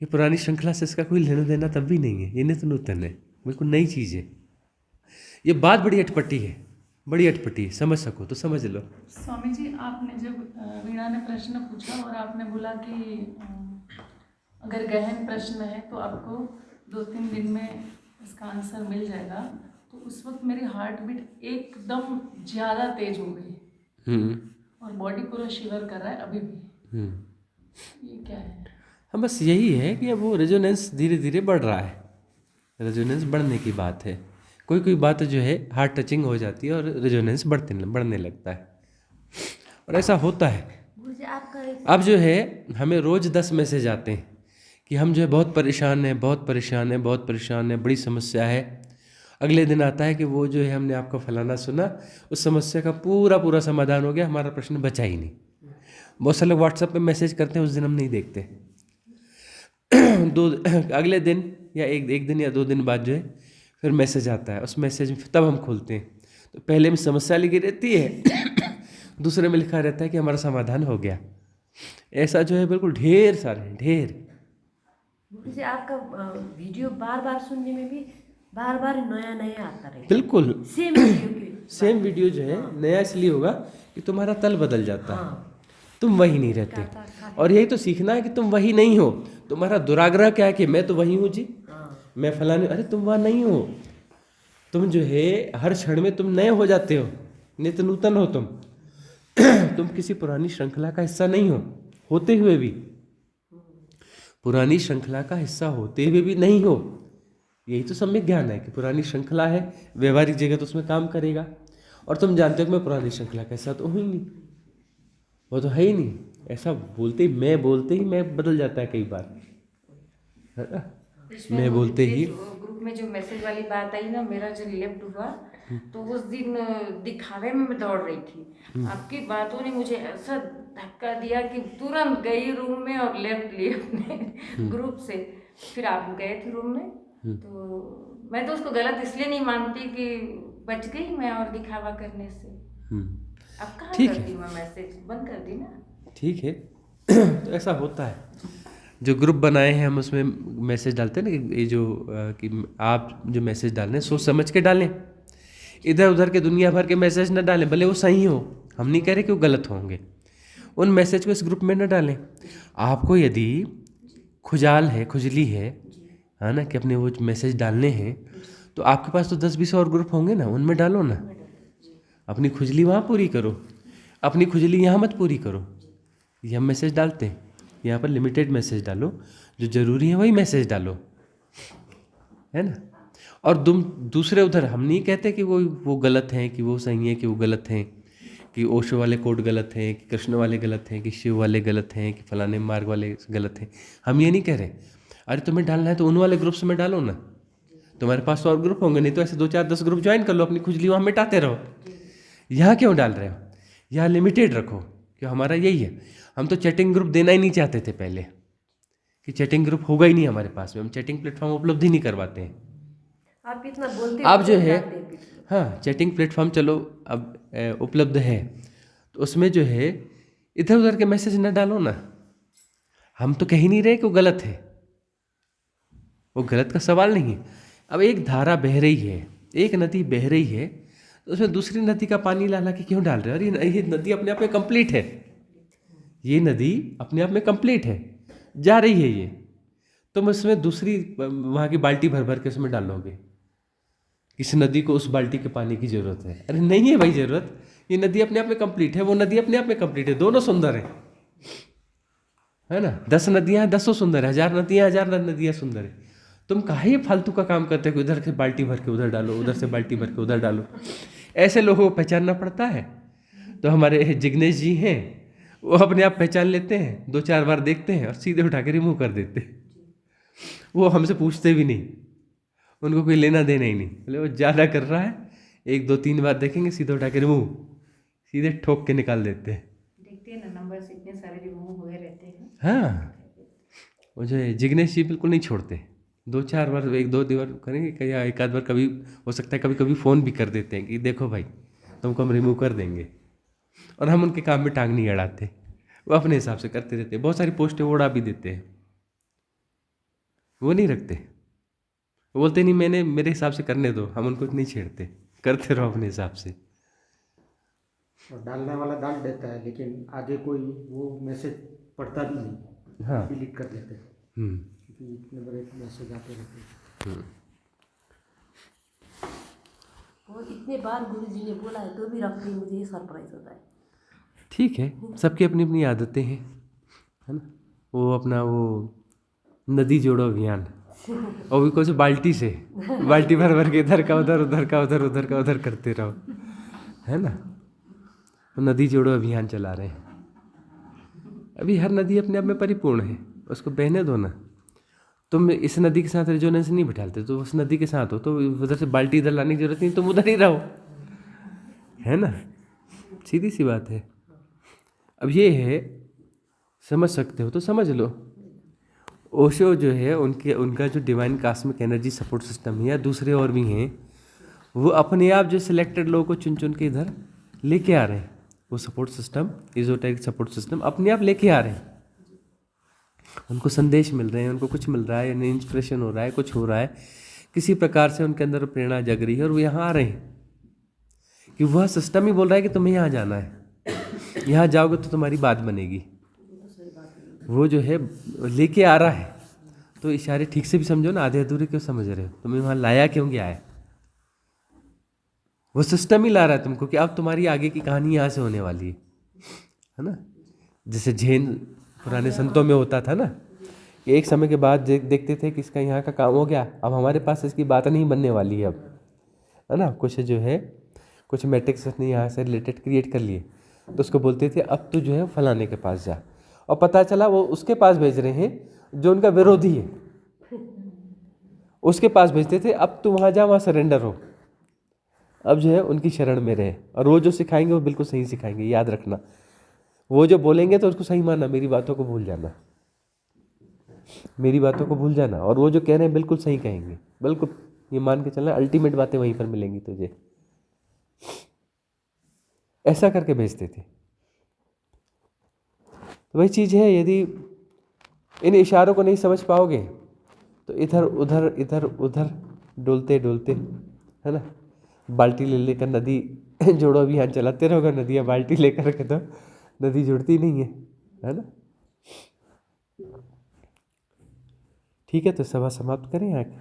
ये पुरानी श्रृंखला से इसका कोई लेना देना तब भी नहीं है, ये नित्य नूतन है, बिल्कुल नई चीज़ है। ये बात बड़ी अटपटी है, बड़ी अटपटी है, समझ सको तो समझ लो। स्वामी जी, आपने जब वीणा ने प्रश्न पूछा और आपने बोला कि अगर गहन प्रश्न है तो आपको 2-3 दिन में इसका आंसर मिल जाएगा, तो उस वक्त मेरी हार्ट बीट एकदम ज़्यादा तेज हो गई और बॉडी पूरा शिवर कर रहा है अभी भी। ये क्या है? हाँ, बस यही है कि अब वो रेजोनेंस धीरे धीरे बढ़ रहा है, रेजोनेंस बढ़ने की बात है। कोई बात जो है हार्ट टचिंग हो जाती है और रेजोनेंस बढ़ने लगता है, और ऐसा होता है। अब जो है हमें रोज़ 10 मैसेज आते हैं कि हम जो है बहुत परेशान हैं, बड़ी समस्या है। अगले दिन आता है कि वो जो है हमने आपका फलाना सुना, उस समस्या का पूरा समाधान हो गया, हमारा प्रश्न बचा ही नहीं। बहुत सारे लोग व्हाट्सएप पे मैसेज करते हैं, उस दिन हम नहीं देखते। अगले दिन या एक दिन या 2 दिन बाद जो है फिर मैसेज आता है, उस मैसेज में तब हम खोलते हैं, तो पहले में समस्या लिखी रहती है, दूसरे में लिखा रहता है कि हमारा समाधान हो गया। ऐसा जो है बिल्कुल ढेर सारे हैं, ढेर। जैसे आपका वीडियो बार बार सुनने में भी बार बार नया नया आता रहे। बिल्कुल सेम वीडियो की सेम वीडियो जो है नया इसलिए होगा कि तुम्हारा तल बदल जाता है, तुम वही नहीं रहते। और यही तो सीखना है कि तुम वही नहीं हो। तुम्हारा दुराग्रह क्या है कि मैं तो वही हूँ जी, मैं फलाने, अरे तुम वहाँ नहीं हो। तुम जो है हर क्षण में तुम नए हो जाते हो, नित्य नूतन हो तुम। तुम किसी पुरानी श्रृंखला का हिस्सा नहीं हो, होते हुए भी पुरानी श्रृंखला का हिस्सा होते हुए भी नहीं हो। यही तो सम्यक ज्ञान है कि पुरानी श्रृंखला है, व्यवहारिक जगत उसमें काम करेगा। और तुम जानते हो कि मैं पुरानी श्रृंखला का हिस्सा तो हूँ ही नहीं, वो तो है ही नहीं। ऐसा बोलते ही मैं बदल जाता है कई बार, है ना? मैं बोलते ही ग्रुप में जो मैसेज वाली बात आई ना, मेरा जो लेफ्ट हुआ, तो उस दिन दिखावे में मैं दौड़ रही थी। आपकी बातों ने मुझे ऐसा धक्का दिया कि तुरंत गई रूम में और लेफ्ट लिए अपने ग्रुप से। फिर आप गए थे रूम में, तो मैं तो उसको गलत इसलिए नहीं मानती कि बच गई मैं और दिखावा करने से। अब कहाँ करती मैं मैसेज, बंद कर दी ना। ठीक है। तो ऐसा होता है, जो ग्रुप बनाए हैं हम उसमें मैसेज डालते हैं ना, कि ये जो कि आप जो मैसेज डाल रहे हैं सोच समझ के डालें, इधर उधर के दुनिया भर के मैसेज न डालें, भले वो सही हो, हम नहीं कह रहे कि वो गलत होंगे। उन मैसेज को इस ग्रुप में न डालें। आपको यदि खुजाल है, खुजली है ना, कि अपने वो मैसेज डालने हैं, तो आपके पास तो 10-20 और ग्रुप होंगे ना, उनमें डालो ना। अपनी खुजली वहाँ पूरी करो, अपनी खुजली यहाँ मत पूरी करो। ये हम मैसेज डालते हैं, यहाँ पर लिमिटेड मैसेज डालो, जो ज़रूरी है वही मैसेज डालो, है ना। और तुम दूसरे उधर, हम नहीं कहते कि वो गलत हैं, कि वो सही है, कि वो गलत हैं, कि ओशो वाले कोड गलत हैं, कि कृष्ण वाले गलत हैं, कि शिव वाले गलत हैं, कि फलाने मार्ग वाले गलत हैं। हम ये नहीं कह रहे। अरे तुम्हें डालना है तो उन वाले ग्रुप्स में डालो ना, तुम्हारे पास तो और ग्रुप होंगे, नहीं तो ऐसे 2-4-10 ग्रुप ज्वाइन कर लो, अपनी खुजली वहाँ मिटाते रहो। यहाँ क्यों डाल रहे हो? यहाँ लिमिटेड रखो, कि हमारा यही है। हम तो चैटिंग ग्रुप देना ही नहीं चाहते थे पहले, कि चैटिंग ग्रुप होगा ही नहीं हमारे पास में, हम चैटिंग प्लेटफॉर्म उपलब्ध ही नहीं करवाते हैं। आप इतना बोलते आप जो है, हाँ, चैटिंग प्लेटफॉर्म चलो अब उपलब्ध है, तो उसमें जो है इधर उधर के मैसेज न डालो ना। हम तो कह ही नहीं रहे कि वो गलत है, वो गलत का सवाल नहीं है। अब एक धारा बह रही है, एक नदी बह रही है, तो उसमें दूसरी नदी का पानी ला के क्यों डाल रहे हो? अरे ये नदी अपने आप में कंप्लीट है, ये नदी अपने आप में कंप्लीट है, जा रही है ये। तुम उसमें दूसरी वहाँ की बाल्टी भर भर के उसमें डालोगे, इस नदी को उस बाल्टी के पानी की जरूरत है। अरे नहीं है भाई जरूरत, ये नदी अपने आप में कंप्लीट है, वो नदी अपने आप में कंप्लीट है, दोनों सुंदर है ना। 10 नदियाँ हैं, 10 सुंदर है, 1000 नदियाँ, 1000 नदियाँ सुंदर है। तुम काहे फालतू का काम करते हो, इधर से बाल्टी भर के उधर डालो, उधर से बाल्टी भर के उधर डालो। ऐसे लोगों को पहचानना पड़ता है। तो हमारे जिग्नेश जी हैं, वो अपने आप पहचान लेते हैं, 2-4 बार देखते हैं और सीधे उठा के रिमूव कर देते हैं। वो हमसे पूछते भी नहीं, उनको कोई लेना देना ही नहीं। बोले वो ज़्यादा कर रहा है, 1-2-3 बार देखेंगे, सीधे उठा के रिमूव, सीधे ठोक के निकाल देते हैं। देखते हैं ना, नंबर्स इतने सारे रिमूव हुए रहते हैं। हाँ, वो जो है जिग्नेश जी बिल्कुल नहीं छोड़ते, 2-4 बार, 1-2 बार करेंगे, कहीं एक आध बार कभी हो सकता है, कभी कभी फ़ोन भी कर देते हैं कि देखो भाई तुमको हम रिमूव कर देंगे। और हम उनके काम में टांग नहीं अड़ाते, वो अपने हिसाब से करते रहते हैं। बहुत सारी पोस्टें उड़ा भी देते हैं, वो नहीं रखते, वो बोलते नहीं मैंने मेरे हिसाब से करने दो, हम उनको नहीं छेड़ते, करते रहो अपने हिसाब से। और डालने वाला डाल देता है, लेकिन आगे कोई वो मैसेज पढ़ता भी नहीं, हाँ, डिलीट कर देते हैं, क्योंकि इतने बड़े मैसेज आते रहते हैं। और इतने बार गुरुजी ने बोला है तो भी रखते ही मुझे ये सरप्राइज होता है। ठीक है, सबकी अपनी अपनी आदतें हैं, है ना। वो अपना वो नदी जोड़ो अभियान, और भी कुछ बाल्टी से बाल्टी भर भर के इधर का उधर, उधर का उधर, उधर का उधर करते रहो, है ना। तो नदी जोड़ो अभियान चला रहे हैं। अभी हर नदी अपने आप में परिपूर्ण है, उसको बहने दो ना। तुम इस नदी के साथ रेजोनेंस नहीं बिठाते, तो उस नदी के साथ हो, तो उधर से बाल्टी इधर लाने की जरूरत नहीं, तुम उधर ही रहो, है ना। सीधी सी बात है। अब ये है, समझ सकते हो तो समझ लो। ओशो जो है, उनका जो divine cosmic energy support system है, या दूसरे और भी हैं, वो अपने आप जो सिलेक्टेड लोगों को चुन चुन के इधर लेके आ रहे हैं। वो support system, esoteric support system अपने आप लेके आ रहे हैं। उनको संदेश मिल रहे हैं, उनको कुछ मिल रहा है, यानी इंस्पिरेशन हो रहा है, कुछ हो रहा है, किसी प्रकार से उनके अंदर प्रेरणा जग रही है और वो यहाँ आ रहे हैं कि वह सिस्टम ही बोल रहा है कि तुम्हें यहाँ जाना है, यहाँ जाओगे तो तुम्हारी बात बनेगी। वो जो है लेके आ रहा है। तो इशारे ठीक से भी समझो ना, आधे अधूरे क्यों समझ रहे हो? तुम्हें वहाँ लाया क्यों गया है? वो सिस्टम ही ला रहा है तुमको कि अब तुम्हारी आगे की कहानी यहाँ से होने वाली है ना। जैसे जैन पुराने संतों में होता था ना कि एक समय के बाद देखते थे कि इसका यहाँ का काम हो गया, अब हमारे पास इसकी बात नहीं बनने वाली है अब, है ना। कुछ जो है कुछ मैट्रिक्स उसने यहाँ से रिलेटेड क्रिएट कर लिए, तो उसको बोलते थे अब तू जो है फलाने के पास जा, और पता चला वो उसके पास भेज रहे हैं जो उनका विरोधी है, उसके पास भेजते थे अब तू वहाँ जा, वहाँ सरेंडर हो, अब जो है उनकी शरण में रहे। और वो जो सिखाएंगे वो बिल्कुल सही सिखाएंगे, याद रखना। वो जो बोलेंगे तो उसको सही मानना, मेरी बातों को भूल जाना, मेरी बातों को भूल जाना। और वो जो कह रहे हैं बिल्कुल सही कहेंगे, बिल्कुल ये मान के चलना, अल्टीमेट बातें वहीं पर मिलेंगी तुझे। ऐसा करके भेजते थे। तो वही चीज़ है, यदि इन इशारों को नहीं समझ पाओगे तो इधर उधर इधर उधर डोलते डोलते, है ना, बाल्टी ले लेकर नदी जोड़ो अभियान चलाते रहोगे, नदियाँ बाल्टी लेकर के तो नदी जुड़ती नहीं है ना। ठीक है, तो सभा समाप्त करें यहाँ की।